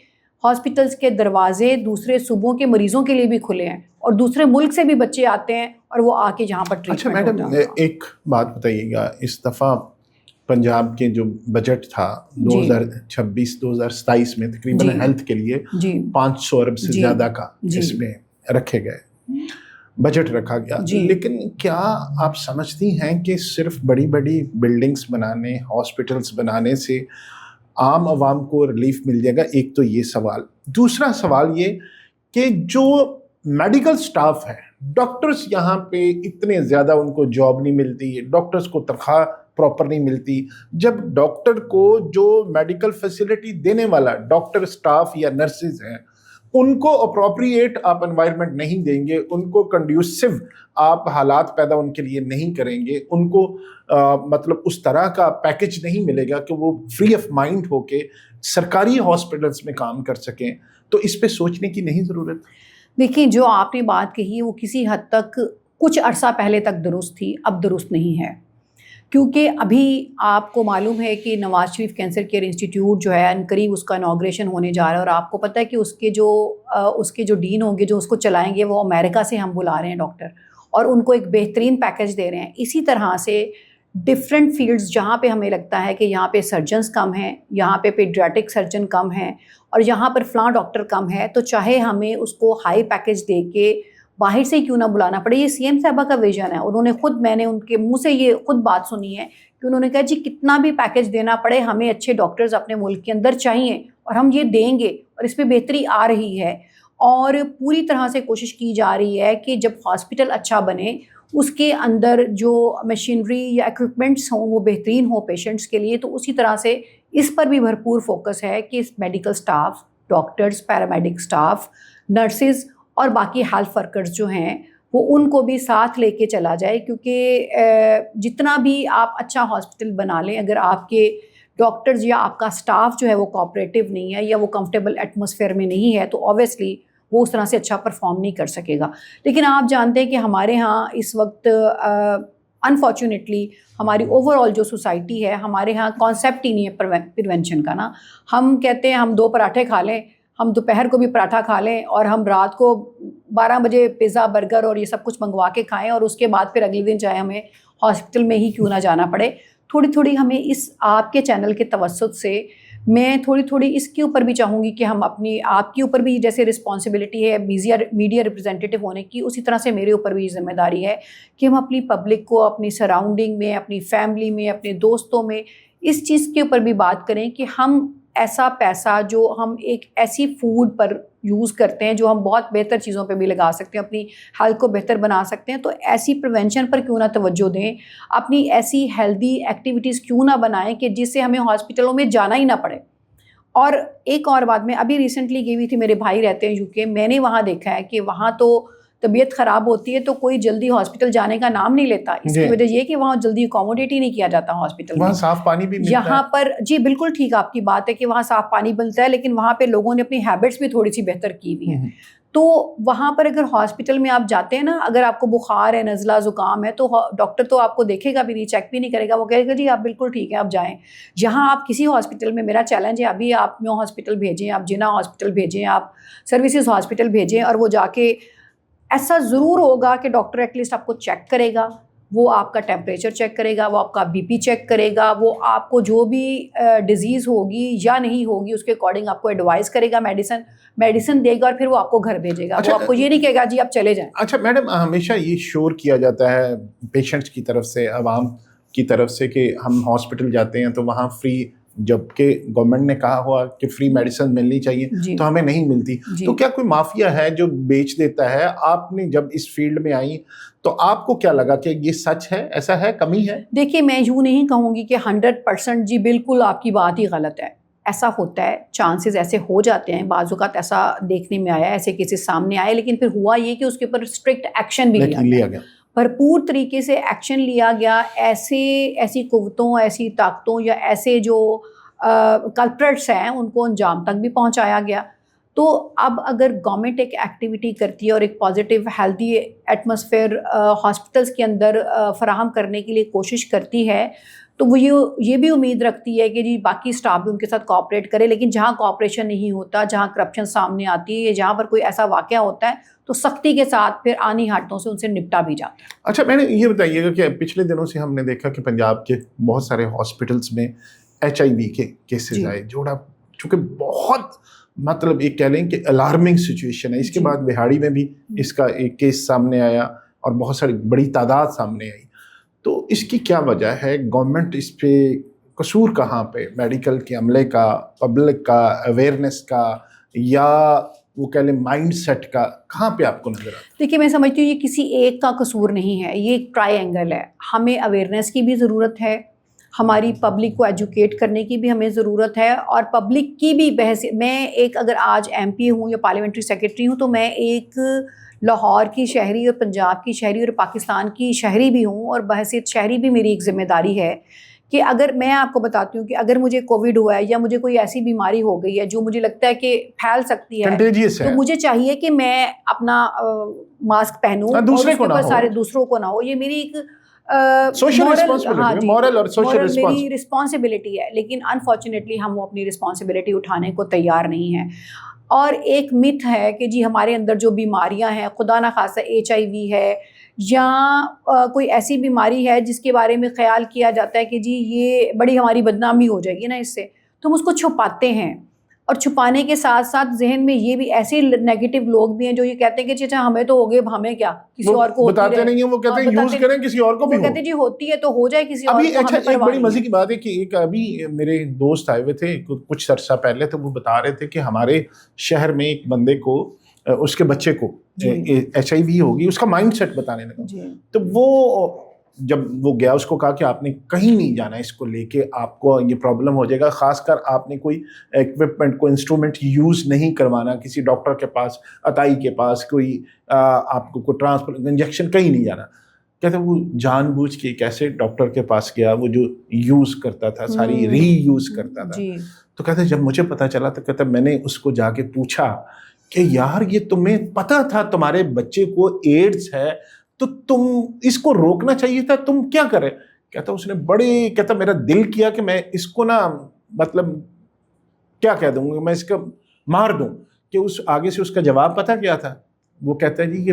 ہاسپٹلس کے دروازے دوسرے صوبوں کے مریضوں کے لیے بھی کھلے ہیں, اور دوسرے ملک سے بھی بچے آتے ہیں اور وہ آ کے جہاں پر ٹریٹمنٹ ہوتا ہے. اچھا میڈم ایک بات بتائیے گا, اس دفعہ پنجاب کے جو بجٹ تھا 2026-2027 میں تقریباً ہیلتھ کے لیے 500 ارب سے زیادہ کا اس میں رکھے گئے, بجٹ رکھا گیا. لیکن کیا آپ سمجھتی ہیں کہ صرف بڑی بڑی بلڈنگز بنانے, ہاسپٹلس بنانے سے عام عوام کو ریلیف مل جائے گا؟ ایک تو یہ سوال. دوسرا سوال یہ کہ جو میڈیکل سٹاف ہے, ڈاکٹرز یہاں پہ اتنے زیادہ ان کو جاب نہیں ملتی, ڈاکٹرز کو تنخواہ پراپر نہیں ملتی. جب ڈاکٹر کو جو میڈیکل فیسلٹی دینے والا ڈاکٹر سٹاف یا نرسز ہیں ان کو اپروپریٹ آپ انوائرمنٹ نہیں دیں گے, ان کو کنڈیوسو آپ حالات پیدا ان کے لیے نہیں کریں گے, ان کو مطلب اس طرح کا پیکج نہیں ملے گا کہ وہ فری آف مائنڈ ہو کے سرکاری ہاسپٹلس میں کام کر سکیں, تو اس پہ سوچنے کی نہیں ضرورت؟ دیکھیں جو آپ نے بات کہی ہے وہ کسی حد تک کچھ عرصہ پہلے تک درست تھی, اب درست نہیں ہے. کیونکہ ابھی آپ کو معلوم ہے کہ Nawaz Sharif cancer care institute جو ہے عنقریب اس کا انوگریشن ہونے جا رہا ہے, اور آپ کو پتہ ہے کہ اس کے جو ڈین ہوں گے جو اس کو چلائیں گے وہ امریکہ سے ہم بلا رہے ہیں ڈاکٹر, اور ان کو ایک بہترین پیکج دے رہے ہیں. اسی طرح سے ڈفرینٹ فیلڈز جہاں پہ ہمیں لگتا ہے کہ یہاں پہ سرجنز کم ہیں, یہاں پہ پیڈیاٹرک سرجن کم ہیں, اور یہاں پر فلاں ڈاکٹر کم ہے, تو چاہے ہمیں اس کو ہائی پیکج دے کے باہر سے کیوں نہ بلانا پڑے. یہ سی ایم صاحبہ کا ویژن ہے, انہوں نے خود, میں نے ان کے منہ سے یہ خود بات سنی ہے کہ انہوں نے کہا جی کتنا بھی پیکج دینا پڑے ہمیں اچھے ڈاکٹرز اپنے ملک کے اندر چاہیے, اور ہم یہ دیں گے, اور اس پہ بہتری آ رہی ہے. اور پوری طرح سے کوشش کی جا رہی ہے کہ جب ہاسپٹل اچھا بنے اس کے اندر جو مشینری یا ایکوپمنٹس ہوں وہ بہترین ہوں پیشنٹس کے لیے. تو اسی طرح سے اس پر بھی بھرپور فوکس ہے کہ medical staff, doctors, paramedic staff, nurses اور باقی ہیلتھ ورکرز جو ہیں وہ ان کو بھی ساتھ لے کے چلا جائے. کیونکہ جتنا بھی آپ اچھا ہاسپٹل بنا لیں, اگر آپ کے ڈاکٹرز یا آپ کا سٹاف جو ہے وہ کوآپریٹیو نہیں ہے یا وہ کمفرٹیبل ایٹماسفیئر میں نہیں ہے, تو اوبیسلی وہ اس طرح سے اچھا پرفارم نہیں کر سکے گا. لیکن آپ جانتے ہیں کہ ہمارے ہاں اس وقت انفارچونیٹلی ہماری اوور آل جو سوسائٹی ہے, ہمارے ہاں کانسیپٹ ہی نہیں ہے پریونشن کا نا. ہم کہتے ہیں ہم 2 پراٹھے کھا لیں, ہم دوپہر کو بھی پراٹھا کھا لیں, اور ہم رات کو 12 بجے پیزا, برگر اور یہ سب کچھ منگوا کے کھائیں, اور اس کے بعد پھر اگلے دن چاہے ہمیں ہاسپٹل میں ہی کیوں نہ جانا پڑے. تھوڑی تھوڑی ہمیں اس آپ کے چینل کے توسط سے میں تھوڑی اس کے اوپر بھی چاہوں گی کہ ہم اپنی, آپ کے اوپر بھی جیسے رسپانسبلٹی ہے میڈیا ریپرزینٹیو ہونے کی, اسی طرح سے میرے اوپر بھی ذمہ داری ہے کہ ہم اپنی پبلک کو اپنی سراؤنڈنگ میں, اپنی فیملی میں, اپنے دوستوں میں اس چیز کے اوپر بھی بات کریں کہ ہم ایسا پیسہ جو ہم ایک ایسی فوڈ پر یوز کرتے ہیں جو ہم بہت بہتر چیزوں پہ بھی لگا سکتے ہیں, اپنی ہیلتھ کو بہتر بنا سکتے ہیں, تو ایسی پریونشن پر کیوں نہ توجہ دیں, اپنی ایسی ہیلدی ایکٹیویٹیز کیوں نہ بنائیں کہ جس سے ہمیں ہاسپٹلوں میں جانا ہی نہ پڑے. اور ایک اور بات, میں ابھی ریسنٹلی گئی ہوئی تھی, میرے بھائی رہتے ہیں UK, میں نے وہاں دیکھا ہے کہ وہاں تو طبیعت خراب ہوتی ہے تو کوئی جلدی ہاسپٹل جانے کا نام نہیں لیتا. اس کی وجہ یہ کہ وہاں جلدی اکوموڈیٹ ہی نہیں کیا جاتا ہاسپٹل میں. وہاں صاف پانی بھی ملتا ہے یہاں پر جی بالکل ٹھیک آپ کی بات ہے کہ وہاں صاف پانی ملتا ہے, لیکن وہاں پہ لوگوں نے اپنی ہیبٹس بھی تھوڑی سی بہتر کی ہوئی ہیں. تو وہاں پر اگر ہاسپٹل میں آپ جاتے ہیں نا, اگر آپ کو بخار ہے, نزلہ زکام ہے, تو ڈاکٹر تو آپ کو دیکھے گا بھی نہیں, چیک بھی نہیں کرے گا, وہ کہے گا جی آپ بالکل ٹھیک ہے آپ جائیں. جہاں آپ کسی ہاسپٹل میں, میرا چیلنج ہے ابھی آپ میو ہاسپٹل بھیجیں, آپ جنا ہاسپٹل بھیجیں, آپ سروسز ہاسپٹل بھیجیں, اور وہ جا کے ایسا ضرور ہوگا کہ ڈاکٹر ایٹ لیسٹ آپ کو چیک کرے گا, وہ آپ کا ٹیمپریچر چیک کرے گا, وہ آپ کا BP چیک کرے گا, وہ آپ کو جو بھی ڈیزیز ہوگی یا نہیں ہوگی اس کے اکارڈنگ آپ کو ایڈوائز کرے گا, میڈیسن دے گا, اور پھر وہ آپ کو گھر بھیجے گا. وہ آپ کو یہ نہیں کہے گا جی آپ چلے جائیں. اچھا میڈم, ہمیشہ یہ شور کیا جاتا ہے پیشنٹس کی طرف سے, عوام کی طرف سے, کہ ہم ہاسپٹل جاتے ہیں تو وہاں فری, جبکہ گورنمنٹ نے کہا ہوا کہ فری میڈیسن ملنی چاہیے تو ہمیں نہیں ملتی. تو کیا کوئی مافیا ہے جو بیچ دیتا ہے؟ آپ نے جب اس فیلڈ میں آئی تو آپ کو کیا لگا کہ یہ سچ ہے, ایسا ہے, کمی ہے؟ دیکھیے میں یوں نہیں کہوں گی کہ 100% جی بالکل آپ کی بات ہی غلط ہے. ایسا ہوتا ہے, چانسز ایسے ہو جاتے ہیں, بعض اوقات ایسا دیکھنے میں آیا, ایسے کیسز سامنے آئے, لیکن پھر ہوا یہ کہ اس کے اوپر اسٹرکٹ ایکشن بھی لیا گیا, بھرپور طریقے سے ایکشن لیا گیا. ایسی قوتوں, ایسی طاقتوں یا ایسے جو کلپریٹس ہیں ان کو انجام تک بھی پہنچایا گیا. تو اب اگر گورنمنٹ ایک ایکٹیویٹی کرتی ہے اور ایک پازیٹیو ہیلدی ایٹماسفیئر ہاسپٹلس کے اندر فراہم کرنے کے لیے کوشش کرتی ہے تو وہ یہ بھی امید رکھتی ہے کہ جی باقی اسٹاف بھی ان کے ساتھ کوآپریٹ کرے، لیکن جہاں کوآپریشن نہیں ہوتا، جہاں کرپشن سامنے آتی ہے یا جہاں پر کوئی ایسا واقعہ ہوتا ہے تو سختی کے ساتھ پھر آنی ہاتھوں سے ان سے نپٹا بھی جاتا ہے۔ اچھا میں نے یہ بتائیے گا کہ پچھلے دنوں سے ہم نے دیکھا کہ پنجاب کے بہت سارے ہاسپٹلس میں HIV کے کیسز آئے، جوڑا چونکہ بہت مطلب ایک کہہ لیں کہ الارمنگ سچویشن ہے۔ اس کے بعد بہاڑی میں بھی اس کا ایک کیس سامنے آیا اور بہت ساری بڑی تعداد سامنے آئی، تو اس کی کیا وجہ ہے؟ گورنمنٹ اس پہ قصور کہاں پہ؟ میڈیکل کے عملے کا، پبلک کا، اویئرنیس کا، یا وہ کہہ لیں مائنڈ سیٹ کا، کہاں پہ آپ کو نظر آتا ہے؟ دیکھیے میں سمجھتی ہوں یہ کسی ایک کا قصور نہیں ہے، یہ ایک ٹرائی اینگل ہے۔ ہمیں اویئرنیس کی بھی ضرورت ہے، ہماری پبلک کو ایجوکیٹ کرنے کی بھی ہمیں ضرورت ہے، اور پبلک کی بھی بحث، میں ایک اگر آج MP ہوں یا پارلیمنٹری سیکرٹری ہوں تو میں ایک لاہور کی شہری اور پنجاب کی شہری اور پاکستان کی شہری بھی ہوں، اور بحیثیت شہری بھی میری ایک ذمہ داری ہے کہ اگر میں آپ کو بتاتی ہوں کہ اگر مجھے کووڈ ہوا ہے یا مجھے کوئی ایسی بیماری ہو گئی ہے جو مجھے لگتا ہے کہ پھیل سکتی ہے تو مجھے چاہیے کہ میں اپنا ماسک پہنوں اور اس کے اوپر سارے دوسروں کو نہ ہو۔ یہ میری ایک میری رسپانسبلٹی ہے، لیکن انفارچونیٹلی ہم وہ اپنی رسپانسبلٹی اٹھانے کو تیار نہیں ہیں۔ اور ایک متھ ہے کہ جی ہمارے اندر جو بیماریاں ہیں، خدا نہ خاصہ HIV ہے یا کوئی ایسی بیماری ہے جس کے بارے میں خیال کیا جاتا ہے کہ جی یہ بڑی ہماری بدنامی ہو جائے گی نا اس سے، تو ہم اس کو چھپاتے ہیں، اور چھپانے کے ساتھ ساتھ ذہن میں یہ بھی ایسے نیگیٹو لوگ بھی ہیں جو یہ کہتے ہیں کہ اچھا ہمیں تو ہو گئے، ہمیں کیا، کسی اور کو بتاتے نہیں ہیں، وہ کہتے ہیں یوز کریں کسی اور کو بھی، وہ کہتے ہیں جی ہوتی ہے تو ہو جائے کسی اور کو۔ اچھا ایک بڑی مزے کی بات ہے کہ ایک ابھی میرے دوست آئے ہوئے تھے کچھ عرصہ پہلے، تو وہ بتا رہے تھے کہ ہمارے شہر میں ایک بندے کو، اس کے بچے کو HIV ہوگی، اس کا مائنڈ سیٹ بتانے لگا، تو وہ جب وہ گیا اس کو کہا کہ آپ نے کہیں نہیں جانا اس کو لے کے، آپ کو یہ پرابلم ہو جائے گا، خاص کر آپ نے کوئی ایکوپمنٹ کو انسٹرومنٹ یوز نہیں کروانا، کسی ڈاکٹر کے پاس، عطائی کے پاس، کوئی آپ کو کوئی ٹرانسپورٹ انجیکشن کہیں نہیں جانا۔ کہتے وہ جان بوجھ کے ایک ایسے ڈاکٹر کے پاس گیا وہ جو یوز کرتا تھا، ساری ری یوز کرتا تھا، تو کہتے جب مجھے پتا چلا تو کہتا میں نے اس کو جا کے پوچھا کہ یار یہ تمہیں پتا تھا تمہارے بچے کو ایڈز ہے تو تم اس کو روکنا چاہیے تھا، تم کیا کرے؟ کہتا اس نے کہتا میرا دل کیا کہ میں اس کو نا مطلب کیا کہہ دوں گا، میں اس کا مار دوں، کہ اس آگے سے اس کا جواب پتا کیا تھا؟ وہ کہتا ہے جی کہ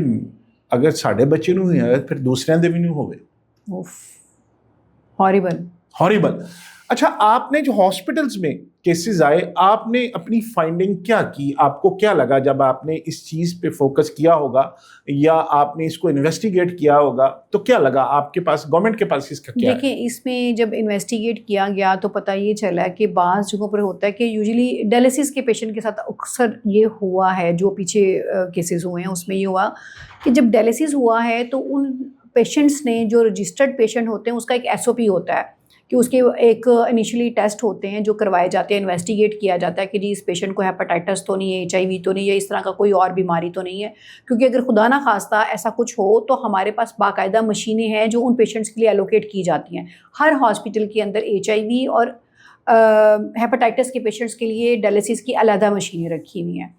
اگر ساڈے بچے نوں ہوئی ہے پھر دوسرے دے بھی نہیں ہوئے۔ ہاریبل۔ اچھا آپ نے جو ہاسپٹلز میں کیسز آئے، آپ نے اپنی فائنڈنگ کیا کی؟ آپ کو کیا لگا جب آپ نے اس چیز پہ فوکس کیا ہوگا یا آپ نے اس کو انویسٹیگیٹ کیا ہوگا تو کیا لگا آپ کے پاس، گورنمنٹ کے پاس اس کا کیا ہے؟ دیکھیں اس میں جب انویسٹیگیٹ کیا گیا تو پتہ یہ چلا کہ بعض جگہوں پر ہوتا ہے کہ یوزلی ڈائلسس کے پیشنٹ کے ساتھ اکثر یہ ہوا ہے، جو پیچھے کیسز ہوئے ہیں اس میں یہ ہوا کہ جب ڈائلسس ہوا ہے تو ان پیشنٹس نے، جو رجسٹرڈ پیشنٹ ہوتے ہیں، اس کا ایک SOP ہوتا ہے کہ اس کے ایک انیشلی ٹیسٹ ہوتے ہیں جو کروائے جاتے ہیں، انویسٹیگیٹ کیا جاتا ہے کہ جی اس پیشنٹ کو ہیپاٹائٹس تو نہیں ہے، HIV تو نہیں ہے، اس طرح کا کوئی اور بیماری تو نہیں ہے، کیونکہ اگر خدا نہ خواستہ ایسا کچھ ہو تو ہمارے پاس باقاعدہ مشینیں ہیں جو ان پیشنٹس کے لیے الوکیٹ کی جاتی ہیں۔ ہر ہاسپٹل کے اندر HIV اور ہیپاٹائٹس کے پیشنٹس کے لیے ڈائلسس کی علیحدہ مشینیں رکھی ہوئی ہیں،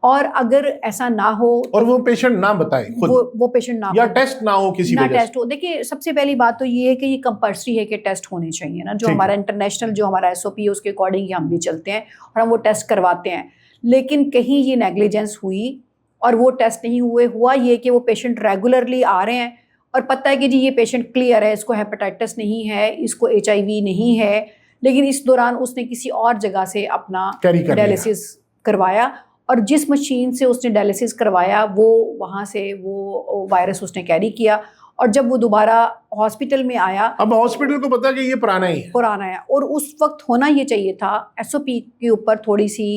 اور اگر ایسا نہ ہو اور وہ پیشنٹ نہ بتائے خود، وہ پیشنٹ نہ یا ٹیسٹ نہ ہو کسی وجہ سے، ٹیسٹ ہو، دیکھیے سب سے پہلی بات تو یہ ہے کہ یہ کمپلسری ہے کہ ٹیسٹ ہونے چاہیے نا، جو ہمارا انٹرنیشنل جو ہمارا SOP ہے اس کے اکارڈنگ ہی ہم بھی چلتے ہیں اور ہم وہ ٹیسٹ کرواتے ہیں، لیکن کہیں یہ نیگلیجنس ہوئی اور وہ ٹیسٹ نہیں ہوئے، ہوا یہ کہ وہ پیشنٹ ریگولرلی آ رہے ہیں اور پتہ ہے کہ جی یہ پیشنٹ کلیئر ہے، اس کو ہیپاٹائٹس نہیں ہے، اس کو HIV نہیں ہے، لیکن اس دوران اس نے کسی اور جگہ سے اپنا ڈائلسس کروایا، اور جس مشین سے اس نے ڈائلسس کروایا وہ وہاں سے وہ وائرس اس نے کیری کیا، اور جب وہ دوبارہ ہاسپٹل میں آیا، اب ہاسپٹل کو پتا کہ یہ پرانا ہے، اور اس وقت ہونا یہ چاہیے تھا SOP کے اوپر تھوڑی سی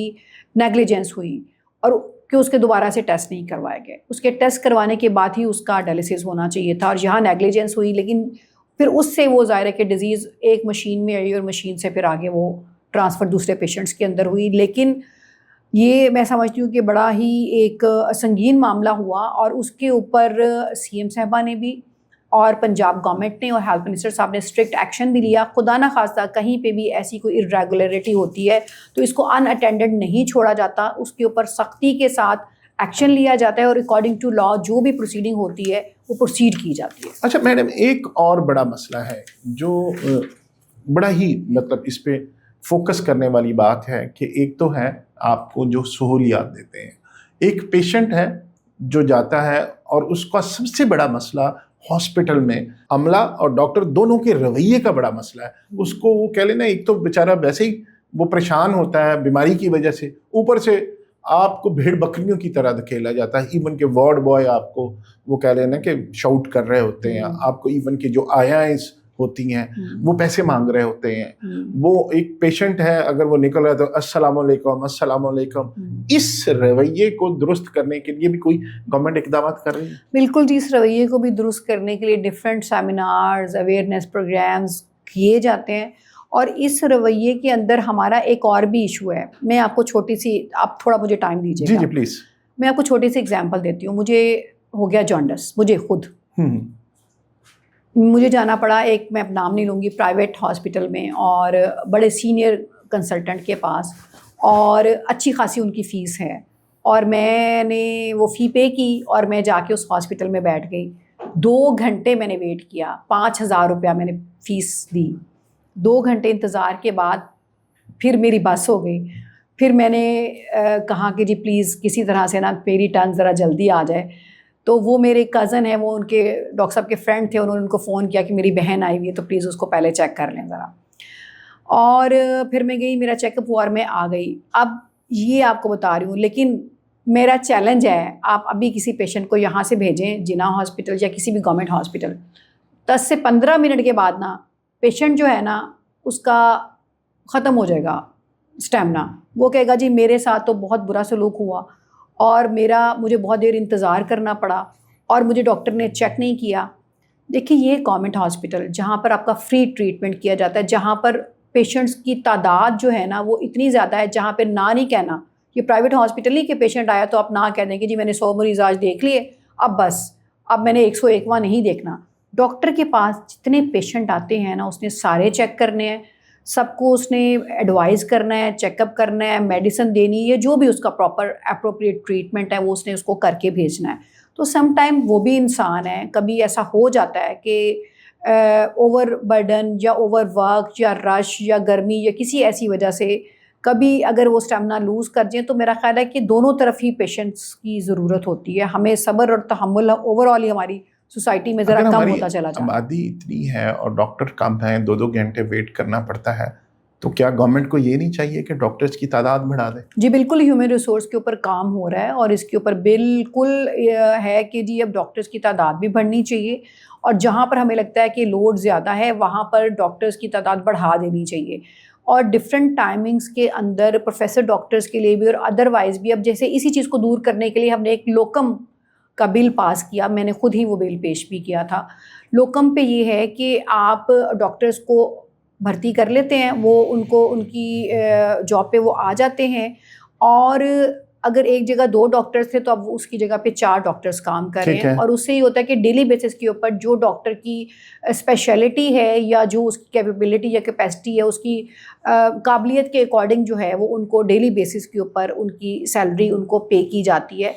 نیگلیجنس ہوئی اور کہ اس کے دوبارہ سے ٹیسٹ نہیں کروائے گئے، اس کے ٹیسٹ کروانے کے بعد ہی اس کا ڈائلسس ہونا چاہیے تھا، اور یہاں نیگلیجنس ہوئی، لیکن پھر اس سے وہ ظاہر ہے کہ ڈیزیز ایک مشین میں آئی اور مشین سے پھر آگے وہ ٹرانسفر دوسرے پیشنٹس کے اندر ہوئی، لیکن یہ میں سمجھتی ہوں کہ بڑا ہی ایک سنگین معاملہ ہوا، اور اس کے اوپر CM صاحبہ نے بھی اور پنجاب گورنمنٹ نے اور ہیلتھ منسٹر صاحب نے اسٹرکٹ ایکشن بھی لیا. خدا نہ خواستہ کہیں پہ بھی ایسی کوئی ارریگولیرٹی ہوتی ہے تو اس کو ان اٹینڈڈ نہیں چھوڑا جاتا, اس کے اوپر سختی کے ساتھ ایکشن لیا جاتا ہے اور اکارڈنگ ٹو لا جو بھی پروسیڈنگ ہوتی ہے وہ پروسیڈ کی جاتی ہے. اچھا میڈم, ایک اور بڑا مسئلہ ہے جو بڑا ہی مطلب اس پہ فوکس کرنے والی بات ہے کہ ایک تو ہے آپ کو جو سہولیات دیتے ہیں, ایک پیشنٹ ہے جو جاتا ہے اور اس کا سب سے بڑا مسئلہ ہاسپٹل میں عملہ اور ڈاکٹر دونوں کے رویے کا بڑا مسئلہ ہے. اس کو وہ کہہ لینا, ایک تو بیچارہ ویسے ہی وہ پریشان ہوتا ہے بیماری کی وجہ سے, اوپر سے آپ کو بھیڑ بکریوں کی طرح دھکیلا جاتا ہے. ایون کہ وارڈ بوائے آپ کو وہ کہہ لینا کہ شاؤٹ کر رہے ہوتے ہیں آپ کو, ایون کہ جو آیائیں ہوتی ہیں وہ پیسے مانگ رہے ہوتے ہیں. وہ ایک پیشنٹ ہے اگر وہ نکل رہا ہے تو السلام علیکم السلام علیکم. اس رویے کو درست کرنے کے لیے بھی کوئی گورنمنٹ اقدامات کر رہی ہے؟ بالکل جی, اس رویے کو بھی درست کرنے کے لیے ڈفرینٹ سیمینارز, اویئرنیس پروگرامز کیے جاتے ہیں. اور اس رویے کے اندر ہمارا ایک اور بھی ایشو ہے. میں آپ کو چھوٹی سی, آپ تھوڑا مجھے ٹائم دیجیے جی گا. جی پلیز. میں آپ کو چھوٹی سی اگزامپل دیتی ہوں. مجھے ہو گیا جانڈس, مجھے خود مجھے جانا پڑا ایک, میں اب نام نہیں لوں گی, پرائیویٹ ہاسپٹل میں اور بڑے سینئر کنسلٹنٹ کے پاس, اور اچھی خاصی ان کی فیس ہے. اور میں نے وہ فی پے کی اور میں جا کے اس ہاسپٹل میں بیٹھ گئی. 2 گھنٹے میں نے ویٹ کیا, 5,000 روپیہ میں نے فیس دی. 2 گھنٹے انتظار کے بعد پھر میری بس ہو گئی. پھر میں نے کہا کہ جی پلیز کسی طرح سے نا میری ٹرن ذرا جلدی آ جائے. تو وہ میرے کزن ہیں, وہ ان کے ڈاکٹر صاحب کے فرینڈ تھے, انہوں نے ان کو فون کیا کہ میری بہن آئی ہوئی ہے تو پلیز اس کو پہلے چیک کر لیں ذرا. اور پھر میں گئی, میرا چیک اپ ہوا اور میں آ گئی. اب یہ آپ کو بتا رہی ہوں, لیکن میرا چیلنج ہے, آپ ابھی کسی پیشنٹ کو یہاں سے بھیجیں جنا ہاسپٹل یا کسی بھی گورنمنٹ ہاسپٹل, 10 سے 15 منٹ کے بعد نا پیشنٹ جو ہے نا اس کا ختم ہو جائے گا اسٹیمنا. وہ کہے گا جی میرے ساتھ تو بہت برا سلوک ہوا اور مجھے بہت دیر انتظار کرنا پڑا اور مجھے ڈاکٹر نے چیک نہیں کیا. دیکھیے یہ گورنمنٹ ہاسپٹل جہاں پر آپ کا فری ٹریٹمنٹ کیا جاتا ہے, جہاں پر پیشنٹس کی تعداد جو ہے نا وہ اتنی زیادہ ہے, جہاں پہ نہ نہیں کہنا. یہ پرائیویٹ ہاسپٹل ہی کے پیشنٹ آیا تو آپ نہ کہہ دیں کہ جی میں نے 100 مریض آج دیکھ لیے, اب بس اب میں نے 101واں نہیں دیکھنا. ڈاکٹر کے پاس جتنے پیشنٹ آتے ہیں نا اس نے سارے چیک کرنے ہیں, سب کو اس نے ایڈوائز کرنا ہے, چیک اپ کرنا ہے, میڈیسن دینی ہے, جو بھی اس کا پراپر اپروپریٹ ٹریٹمنٹ ہے وہ اس نے اس کو کر کے بھیجنا ہے. تو سم ٹائم وہ بھی انسان ہے, کبھی ایسا ہو جاتا ہے کہ اوور برڈن یا اوور ورک یا رش یا گرمی یا کسی ایسی وجہ سے کبھی اگر وہ اسٹیمنا لوز کر جائیں, تو میرا خیال ہے کہ دونوں طرف ہی پیشنٹس کی ضرورت ہوتی ہے. ہمیں صبر اور تحمل اوور آل ہی ہماری سوسائٹی میں ذرا کم ہوتا چلا جاتا ہے. آبادی اتنی ہے اور ڈاکٹر کم ہیں, 2 گھنٹے ویٹ کرنا پڑتا ہے, تو کیا گورنمنٹ کو یہ نہیں چاہیے کہ ڈاکٹرز کی تعداد بڑھا دے؟ جی بالکل, ہیومن ریسورس کے اوپر کام ہو رہا ہے اور اس کے اوپر بالکل ہے کہ جی اب ڈاکٹرز کی تعداد بھی بڑھنی چاہیے, اور جہاں پر ہمیں لگتا ہے کہ لوڈ زیادہ ہے وہاں پر ڈاکٹرز کی تعداد بڑھا دینی چاہیے. اور ڈفرینٹ ٹائمنگز کے اندر پروفیسر ڈاکٹرز کے لیے بھی اور ادروائز بھی. اب جیسے اسی چیز کو دور کرنے کے لیے ہم نے ایک لوکم کا بل پاس کیا, میں نے خود ہی وہ بل پیش بھی کیا تھا. لوکم پہ یہ ہے کہ آپ ڈاکٹرز کو بھرتی کر لیتے ہیں, وہ ان کی جاب پہ وہ آ جاتے ہیں, اور اگر ایک جگہ 2 ڈاکٹرز تھے تو اب اس کی جگہ پہ 4 ڈاکٹرز کام کر رہے ہیں. اور اس سے یہ ہوتا ہے کہ ڈیلی بیسس کے اوپر جو ڈاکٹر کی اسپیشلٹی ہے یا جو اس کی کیپیبلٹی یا کیپیسٹی ہے, اس کی قابلیت کے اکارڈنگ جو ہے وہ ان کو ڈیلی بیسس کے اوپر ان کی سیلری ان کو پے کی جاتی ہے.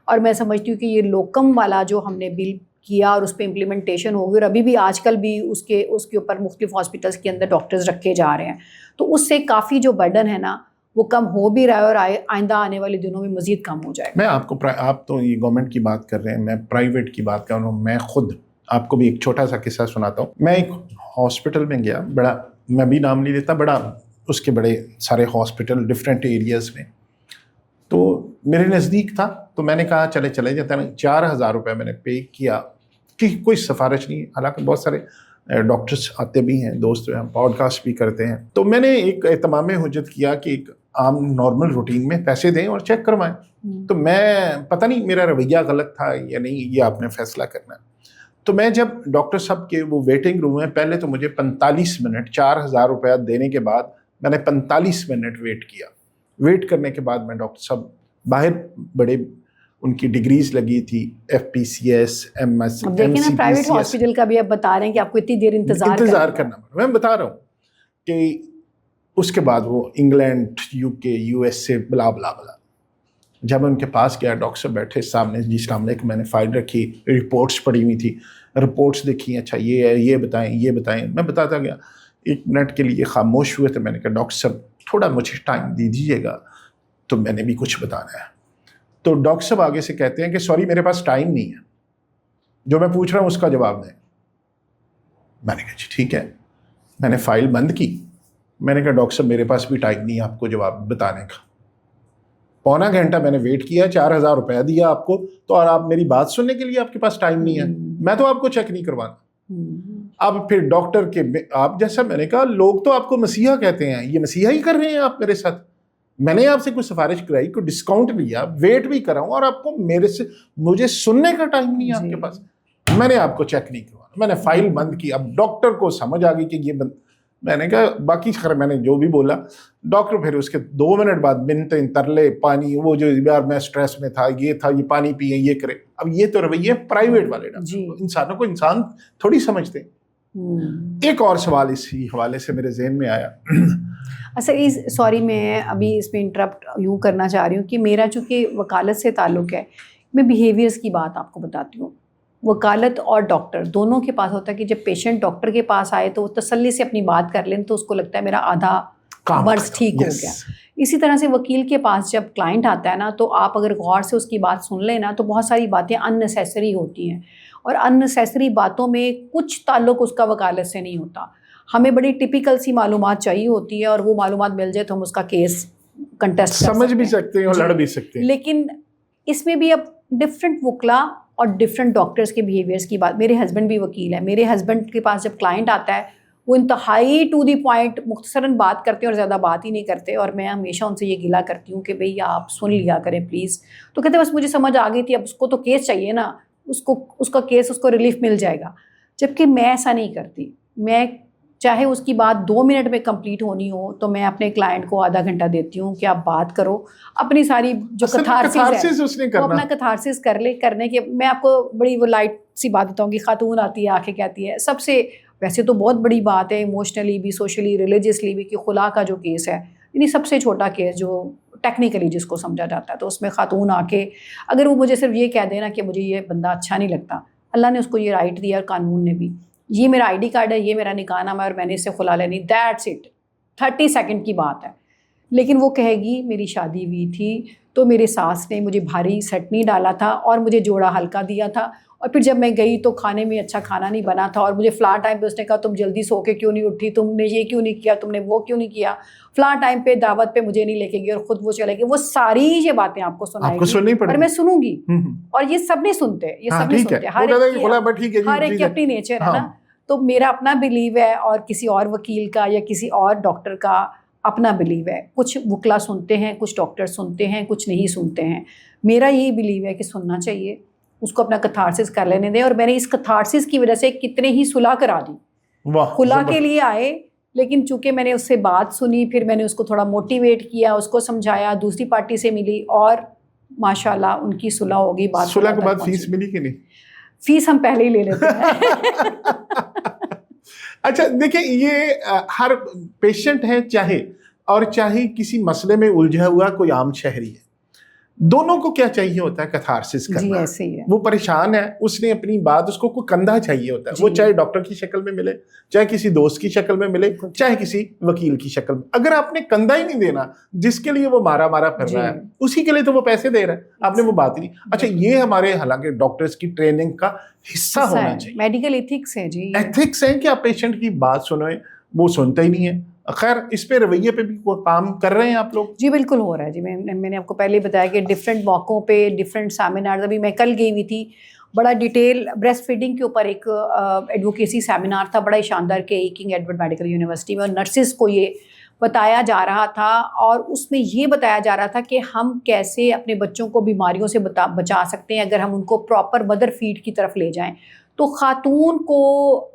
اور میں سمجھتی ہوں کہ یہ لوکم والا جو ہم نے بل کیا اور اس پہ امپلیمنٹیشن ہوگی, اور ابھی بھی آج کل بھی اس کے اوپر مختلف ہاسپٹلس کے اندر ڈاکٹرز رکھے جا رہے ہیں, تو اس سے کافی جو برڈن ہے نا وہ کم ہو بھی رہا ہے, اور آئندہ آنے والے دنوں میں مزید کم ہو جائے گا. میں آپ تو یہ گورنمنٹ کی بات کر رہے ہیں, میں پرائیویٹ کی بات کر رہا ہوں. میں خود آپ کو بھی ایک چھوٹا سا قصہ سناتا ہوں. میں ایک ہاسپٹل میں گیا, بڑا, میں بھی نام نہیں لیتا, بڑا اس کے بڑے سارے ہاسپٹل ڈفرینٹ ایریاز میں, تو میرے نزدیک تھا, تو میں نے کہا چلے جاتا ہے. 4,000 روپے میں نے پے کیا, کہ کوئی سفارش نہیں, حالانکہ بہت سارے ڈاکٹرس آتے بھی ہیں, دوست ہیں, پوڈ کاسٹ بھی کرتے ہیں. تو میں نے ایک اہتمام حجت کیا کہ ایک عام نارمل روٹین میں پیسے دیں اور چیک کروائیں. تو میں پتہ نہیں میرا رویہ غلط تھا یا نہیں, یہ آپ نے فیصلہ کرنا ہے. تو میں جب ڈاکٹر صاحب کے وہ ویٹنگ روم میں, پہلے تو مجھے 45 منٹ 4,000 روپیہ دینے کے بعد میں نے 45 منٹ ویٹ کیا. ویٹ کرنے کے بعد میں ڈاکٹر صاحب باہر بڑے ان کی ڈگریز لگی تھی FPCS MS اب دیکھیں نا پرائیویٹ ہاسپٹل کا بھی آپ بتا رہے ہیں کہ آپ کو اتنی دیر انتظار کرنا پڑا. میں بتا رہا ہوں کہ اس کے بعد وہ انگلینڈ UK USA بلا بلا بلا. جب ان کے پاس گیا ڈاکٹر صاحب بیٹھے سامنے, جی السلام علیکم, میں نے فائل رکھی, رپورٹس پڑھی ہوئی تھی, رپورٹس دیکھی, اچھا یہ ہے, یہ بتائیں. میں بتاتا گیا. 1 منٹ کے لیے خاموش ہوئے تو میں نے کہا ڈاکٹر صاحب تھوڑا مجھے ٹائم دیجیے گا, تو میں نے بھی کچھ بتانا ہے. تو ڈاکٹر صاحب آگے سے کہتے ہیں کہ سوری میرے پاس ٹائم نہیں ہے, جو میں پوچھ رہا ہوں اس کا جواب دیں. میں نے کہا جی ٹھیک ہے. میں نے فائل بند کی. میں نے کہا ڈاکٹر صاحب میرے پاس بھی ٹائم نہیں ہے آپ کو جواب بتانے کا. پونا گھنٹہ میں نے ویٹ کیا, 4000 روپیہ دیا آپ کو, تو اور آپ میری بات سننے کے لیے آپ کے پاس ٹائم نہیں ہے. میں تو آپ کو چیک نہیں کروانا. اب پھر ڈاکٹر کے آپ جیسا, میں نے کہا لوگ تو آپ کو مسیحا کہتے ہیں, یہ مسیحا ہی کر رہے ہیں آپ میرے ساتھ. میں نے آپ سے کوئی سفارش کرائی, کوئی ڈسکاؤنٹ لیا, ویٹ بھی کراؤں, اور آپ کو مجھے سننے کا ٹائم نہیں ہے آپ کے پاس. میں نے آپ کو چیک نہیں کروانا. میں نے فائل بند کی. اب ڈاکٹر کو سمجھ آ گئی کہ یہ میں نے کہا باقی خیر میں نے جو بھی بولا. ڈاکٹر پھر اس کے 2 منٹ بعد منتیں ترلے, پانی, وہ جو یار میں سٹریس میں تھا, یہ تھا, یہ پانی پیئے, یہ کرے. اب یہ تو رویے پرائیویٹ والے ڈاکٹر, انسانوں کو انسان تھوڑی سمجھتے. ایک اور سوال اسی حوالے سے میرے ذہن میں آیا. اچھا سوری میں ابھی اس میں انٹرپٹ یوں کرنا چاہ رہی ہوں کہ میرا چونکہ وکالت سے تعلق ہے, میں بیہیویئرس کی بات آپ کو بتاتی ہوں. وکالت اور ڈاکٹر دونوں کے پاس ہوتا ہے کہ جب پیشنٹ ڈاکٹر کے پاس آئے تو وہ تسلی سے اپنی بات کر لیں تو اس کو لگتا ہے میرا آدھا مرض ٹھیک ہو گیا. اسی طرح سے وکیل کے پاس جب کلائنٹ آتا ہے نا, تو آپ اگر غور سے اس کی بات سن لیں نا, تو بہت ساری باتیں اننیسیسری ہوتی ہیں, اور اننیسیسری باتوں میں کچھ تعلق اس کا وکالت سے نہیں ہوتا. ہمیں بڑی ٹپیکل سی معلومات چاہیے ہوتی ہے, اور وہ معلومات مل جائے تو ہم اس کا کیس کنٹیسٹ سمجھ بھی سکتے ہیں اور لڑ بھی سکتے ہیں. لیکن اس میں بھی اب ڈفرینٹ وکلا اور ڈفرینٹ ڈاکٹرس کے بیہیویئرس کی بات. میرے ہسبینڈ بھی وکیل ہے. میرے ہسبینڈ کے پاس جب کلائنٹ آتا ہے وہ انتہائی ٹو دی پوائنٹ مختصراً بات کرتے ہیں اور زیادہ بات ہی نہیں کرتے, اور میں ہمیشہ ان سے یہ گلا کرتی ہوں کہ بھئی آپ سن لیا کریں پلیز. تو کہتے ہیں بس مجھے سمجھ آ گئی تھی, اب اس کو تو کیس چاہیے نا, اس کا کیس اس کو ریلیف مل جائے گا. جبکہ میں ایسا نہیں کرتی. میں چاہے اس کی بات 2 منٹ میں کمپلیٹ ہونی ہو تو میں اپنے کلائنٹ کو آدھا گھنٹہ دیتی ہوں کہ آپ بات کرو, اپنی ساری جو کتھارسس ہے وہ اپنا کتھارسس کر لے. کرنے کے میں آپ کو بڑی وہ لائٹ سی بات بتاؤں گی. خاتون آتی ہے, آ کے کہتی ہے سب سے, ویسے تو بہت بڑی بات ہے ایموشنلی بھی, سوشلی, ریلیجیسلی بھی, کہ خلا کا جو کیس ہے, یعنی سب سے چھوٹا کیس جو ٹیکنیکلی جس کو سمجھا جاتا ہے, تو اس میں خاتون آ کے اگر وہ مجھے صرف یہ کہہ دینا کہ مجھے یہ بندہ اچھا نہیں لگتا, اللہ نے اس کو یہ رائٹ دیا اور قانون نے بھی, یہ میرا ID کارڈ ہے, یہ میرا نکاح نامہ ہے اور میں نے اس سے خلا لینی, دیٹس اٹ. 30 سیکنڈ کی بات ہے. لیکن وہ کہے گی میری شادی ہوئی تھی تو میرے ساس نے مجھے بھاری سیٹ نہیں ڈالا تھا اور مجھے جوڑا ہلکا دیا تھا, اور پھر جب میں گئی تو کھانے میں اچھا کھانا نہیں بنا تھا, اور مجھے فلاں ٹائم پہ اس نے کہا تم جلدی سو کے کیوں نہیں اٹھی, تم نے یہ کیوں نہیں کیا, تم نے وہ کیوں نہیں کیا, فلاں ٹائم پہ دعوت پہ مجھے نہیں لے کے گئی اور خود وہ چلے گئے. وہ ساری یہ باتیں آپ کو سنائے گی اور میں سنوں گی, اور یہ سب نہیں سنتے, یہ سب نہیں سنتے, ہر ایک کی اپنی نیچر ہے نا. تو میرا اپنا بلیو ہے, اور کسی اور وکیل کا یا کسی اور ڈاکٹر کا اپنا بلیو ہے. کچھ وکلا سنتے ہیں, کچھ ڈاکٹر سنتے ہیں, کچھ نہیں سنتے ہیں. میرا یہی بلیو ہے کہ سننا چاہیے, اس کو اپنا کتھارسس کر لینے دیں. اور میں نے اس کتھارسس کی وجہ سے کتنے ہی صلح کرا دی. خلا کے لیے آئے, لیکن چونکہ میں نے اس سے بات سنی, پھر میں نے اس کو تھوڑا موٹیویٹ کیا, اس کو سمجھایا, دوسری پارٹی سے ملی, اور ماشاءاللہ ان کی صلح ہو گئی. بات صلح کے بعد فیس ملی کہ نہیں؟ فیس ہم پہلے ہی لے لیتے ہیں. اچھا دیکھیں, یہ ہر پیشنٹ ہے چاہے کسی مسئلے میں الجھا ہوا کوئی عام شہری ہے, دونوں کو کیا چاہیے ہوتا ہے؟ کتھارسس کرنا. جی ایسے ہی ہے. وہ پریشان ہے, اس نے اپنی بات, اس کو کوئی کندھا چاہیے ہوتا ہے, وہ چاہے ڈاکٹر کی شکل میں ملے, چاہے کسی دوست کی شکل میں ملے, چاہے کسی وکیل کی شکل میں. اگر آپ نے کندھا ہی نہیں دینا جس کے لیے وہ مارا پھر رہا ہے, اسی کے لیے تو وہ پیسے دے رہا ہے, آپ نے وہ بات ہی نہیں. اچھا یہ ہمارے حالانکہ ڈاکٹرز کی ٹریننگ کا حصہ ہونا چاہیے. میڈیکل ایتھکس ہے جی, ایتھکس ہے کہ آپ پیشنٹ کی بات سنیں, وہ سنتا ہی نہیں ہے. خیر اس پہ رویے پہ بھی کام کر رہے ہیں آپ لوگ؟ جی بالکل ہو رہا ہے جی. میں نے آپ کو پہلے بتایا کہ ڈفرینٹ موقعوں پہ ڈفرینٹ سیمینارز, ابھی میں کل گئی ہوئی تھی, بڑا ڈیٹیل بریسٹ فیڈنگ کے اوپر ایک ایڈوکیسی سیمینار تھا, بڑا ہی شاندار, کے کنگ ایڈورڈ میڈیکل یونیورسٹی میں, اور نرسز کو یہ بتایا جا رہا تھا, اور اس میں یہ بتایا جا رہا تھا کہ ہم کیسے اپنے بچوں کو بیماریوں سے بچا سکتے ہیں اگر ہم ان کو پراپر مدر فیڈ کی طرف لے جائیں. تو خاتون کو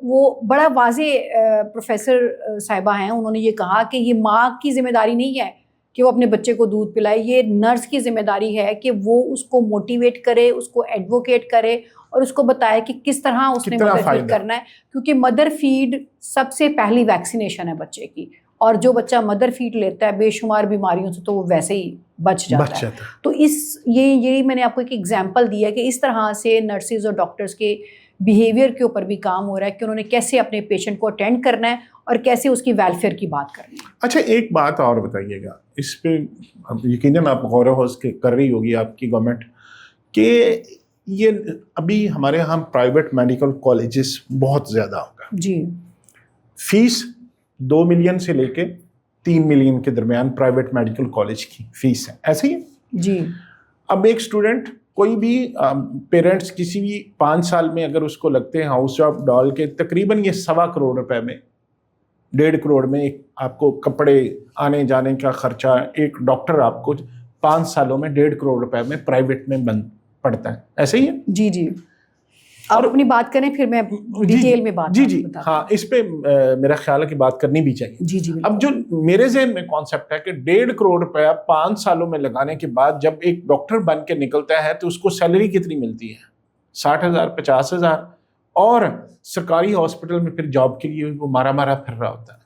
وہ بڑا واضح پروفیسر صاحبہ ہیں, انہوں نے یہ کہا کہ یہ ماں کی ذمہ داری نہیں ہے کہ وہ اپنے بچے کو دودھ پلائے. یہ نرس کی ذمہ داری ہے کہ وہ اس کو موٹیویٹ کرے, اس کو ایڈوکیٹ کرے اور اس کو بتائے کہ کس طرح اس نے مدر فیڈ کرنا ہے, کیونکہ مدر فیڈ سب سے پہلی ویکسینیشن ہے بچے کی, اور جو بچہ مدر فیڈ لیتا ہے بے شمار بیماریوں سے تو وہ ویسے ہی بچ جاتا ہے. تو یہی میں نے آپ کو ایک ایگزامپل دیا کہ اس طرح سے نرسز اور ڈاکٹرز کے بیہیویئر کے اوپر بھی کام ہو رہا ہے کہ انہوں نے کیسے اپنے پیشنٹ کو اٹینڈ کرنا ہے اور کیسے اس کی ویلفیئر کی بات کرنی ہے. اچھا ایک بات اور بتائیے گا, اس پہ یقیناً آپ غور و خوض کر رہی ہوگی آپ کی گورنمنٹ, کہ یہ ابھی ہمارے یہاں پرائیویٹ میڈیکل کالجز بہت زیادہ ہوگا. جی, فیس 2 ملین سے لے کے 3 ملین کے درمیان پرائیویٹ میڈیکل کالج کی فیس ہے, ایسے ہی؟ جی. اب ایک اسٹوڈنٹ کوئی بھی پیرنٹس کسی بھی 5 سال میں اگر اس کو لگتے ہیں ہاؤس جاب ڈال کے تقریباً یہ 1.25 کروڑ روپے میں 1.5 کروڑ میں آپ کو کپڑے آنے جانے کا خرچہ, ایک ڈاکٹر آپ کو 5 سالوں میں 1.5 کروڑ روپے میں پرائیویٹ میں بند پڑتا ہے, ایسے ہی ہے؟ جی جی, آپ اپنی بات کریں پھر میں ڈیٹیل میں بات جی ہاں, اس پہ میرا خیال ہے کہ بات کرنی بھی چاہیے. جی جی. اب جو میرے ذہن میں کانسیپٹ ہے کہ 1.5 کروڑ روپیہ 5 سالوں میں لگانے کے بعد جب ایک ڈاکٹر بن کے نکلتا ہے تو اس کو سیلری کتنی ملتی ہے؟ 60,000 50,000, اور سرکاری ہاسپٹل میں پھر جاب کے لیے وہ مارا پھر رہا ہوتا ہے.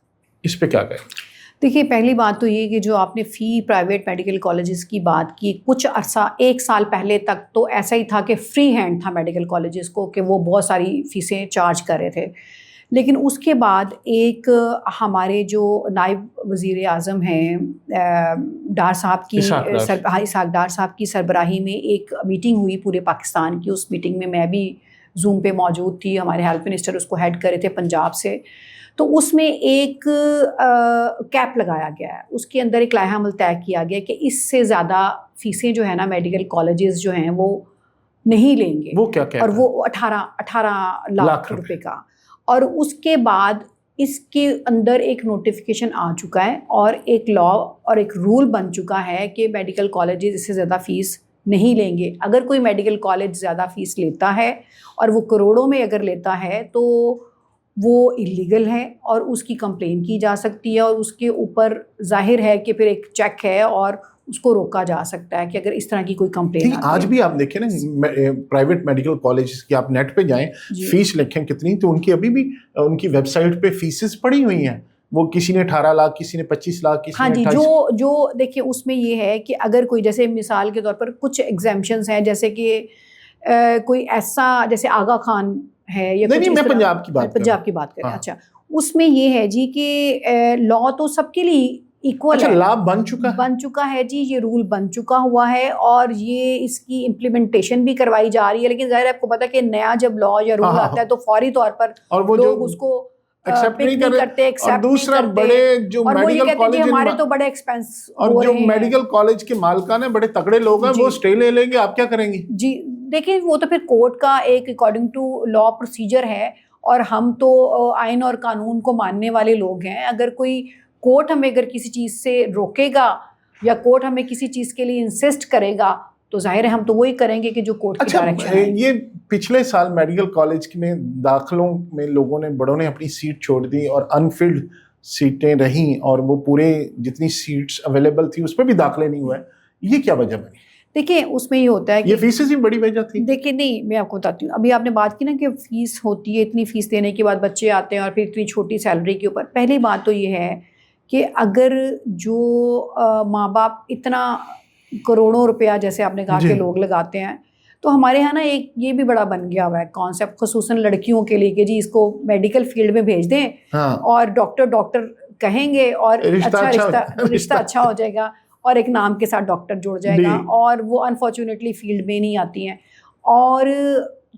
اس پہ کیا کہیں؟ دیکھیے پہلی بات تو یہ کہ جو آپ نے فی پرائیویٹ میڈیکل کالجز کی بات کی, کچھ عرصہ 1 سال پہلے تک تو ایسا ہی تھا کہ فری ہینڈ تھا میڈیکل کالجز کو, کہ وہ بہت ساری فیسیں چارج کر رہے تھے. لیکن اس کے بعد ایک ہمارے جو نائب وزیر اعظم ہیں ڈار صاحب کی, اسحاق ڈار صاحب کی سربراہی میں ایک میٹنگ ہوئی پورے پاکستان کی. اس میٹنگ میں میں بھی زوم پہ موجود تھی, ہمارے ہیلتھ منسٹر اس کو ہیڈ کر رہے تھے پنجاب سے. تو اس میں ایک کیپ لگایا گیا ہے, اس کے اندر ایک لائحہ عمل طے کیا گیا کہ اس سے زیادہ فیسیں جو ہے نا میڈیکل کالجز جو ہیں وہ نہیں لیں گے. وہ کیا اور وہ 18 لاکھ روپے کا. اور اس کے بعد اس کے اندر ایک نوٹیفیکیشن آ چکا ہے اور ایک لا اور ایک رول بن چکا ہے کہ میڈیکل کالجز اس سے زیادہ فیس نہیں لیں گے. اگر کوئی میڈیکل کالج زیادہ فیس لیتا ہے اور وہ کروڑوں میں اگر لیتا ہے تو وہ اللیگل ہے اور اس کی کمپلین کی جا سکتی ہے, اور اس کے اوپر ظاہر ہے کہ پھر ایک چیک ہے اور اس کو روکا جا سکتا ہے کہ اگر اس طرح کی کوئی کمپلین آتی ہے. آج بھی آپ دیکھیں نا پرائیویٹ میڈیکل کالجز کی, آپ نیٹ پہ جائیں فیس لکھیں کتنی, تو ان کی ابھی بھی ان کی ویب سائٹ پہ فیسز پڑی ہوئی ہیں. وہ کسی نے 18 لاکھ, کسی نے 25 لاکھ, کسی ہاں نے جی. جو دیکھیے اس میں یہ ہے کہ اگر کوئی جیسے مثال کے طور پر کچھ ایگزیمپشنز ہیں, جیسے کہ کوئی ایسا جیسے آغا خان ہے یا نہیں, میں پنجاب کی بات کریں. اچھا, اس میں یہ ہے جی کہ لا تو سب کے لیے ایکول ہے, لا بن چکا ہے جی, یہ رول بن چکا ہوا ہے اور یہ اس کی امپلیمنٹیشن بھی کروائی جا رہی ہے. لیکن ظاہر آپ کو پتا کہ نیا جب لا یا رول آتا ہے تو فوری طور پر لوگ اس کو ایکسیپٹ نہیں کرتے. اور دوسرا بڑے جو میڈیکل کالج ہمارے تو بڑے ایکسپینس اور جو میڈیکل کالج کے مالکان ہیں بڑے تگڑے لوگ ہیں, وہ اسٹے لے لیں گے, آپ کیا کریں گی؟ جی دیکھیں, وہ تو پھر کورٹ کا ایک اکارڈنگ ٹو لا پروسیجر ہے, اور ہم تو آئین اور قانون کو ماننے والے لوگ ہیں. اگر کوئی کورٹ ہمیں اگر کسی چیز سے روکے گا یا کورٹ ہمیں کسی چیز کے لیے انسسٹ کرے گا تو ظاہر ہے ہم تو وہی کریں گے کہ جو کورٹ کی ڈائریکشن ہے. یہ پچھلے سال میڈیکل کالج میں داخلوں میں لوگوں نے بڑوں نے اپنی سیٹ چھوڑ دی اور انفلڈ سیٹیں رہیں, اور وہ پورے جتنی سیٹس اویلیبل تھی اس پہ بھی داخلے نہیں ہوئے. یہ کیا وجہ بنی؟ دیکھیں اس میں یہ ہوتا ہے کہ یہ فیسز ہی بڑی وجہ تھی. دیکھیں نہیں, میں آپ کو بتاتی ہوں. ابھی آپ نے بات کی نا کہ فیس ہوتی ہے, اتنی فیس دینے کے بعد بچے آتے ہیں اور پھر اتنی چھوٹی سیلری کے اوپر. پہلی بات تو یہ ہے کہ اگر جو ماں باپ اتنا کروڑوں روپیہ جیسے آپ نے کہا کہ لوگ لگاتے ہیں, تو ہمارے یہاں نا ایک یہ بھی بڑا بن گیا ہوا ہے کانسیپٹ, خصوصاً لڑکیوں کے لیے, کہ جی اس کو میڈیکل فیلڈ میں بھیج دیں اور ڈاکٹر کہیں گے اور رشتہ اچھا ہو جائے گا اور ایک نام کے ساتھ ڈاکٹر جڑ جائے گا, اور وہ انفارچونیٹلی فیلڈ میں نہیں آتی ہیں. اور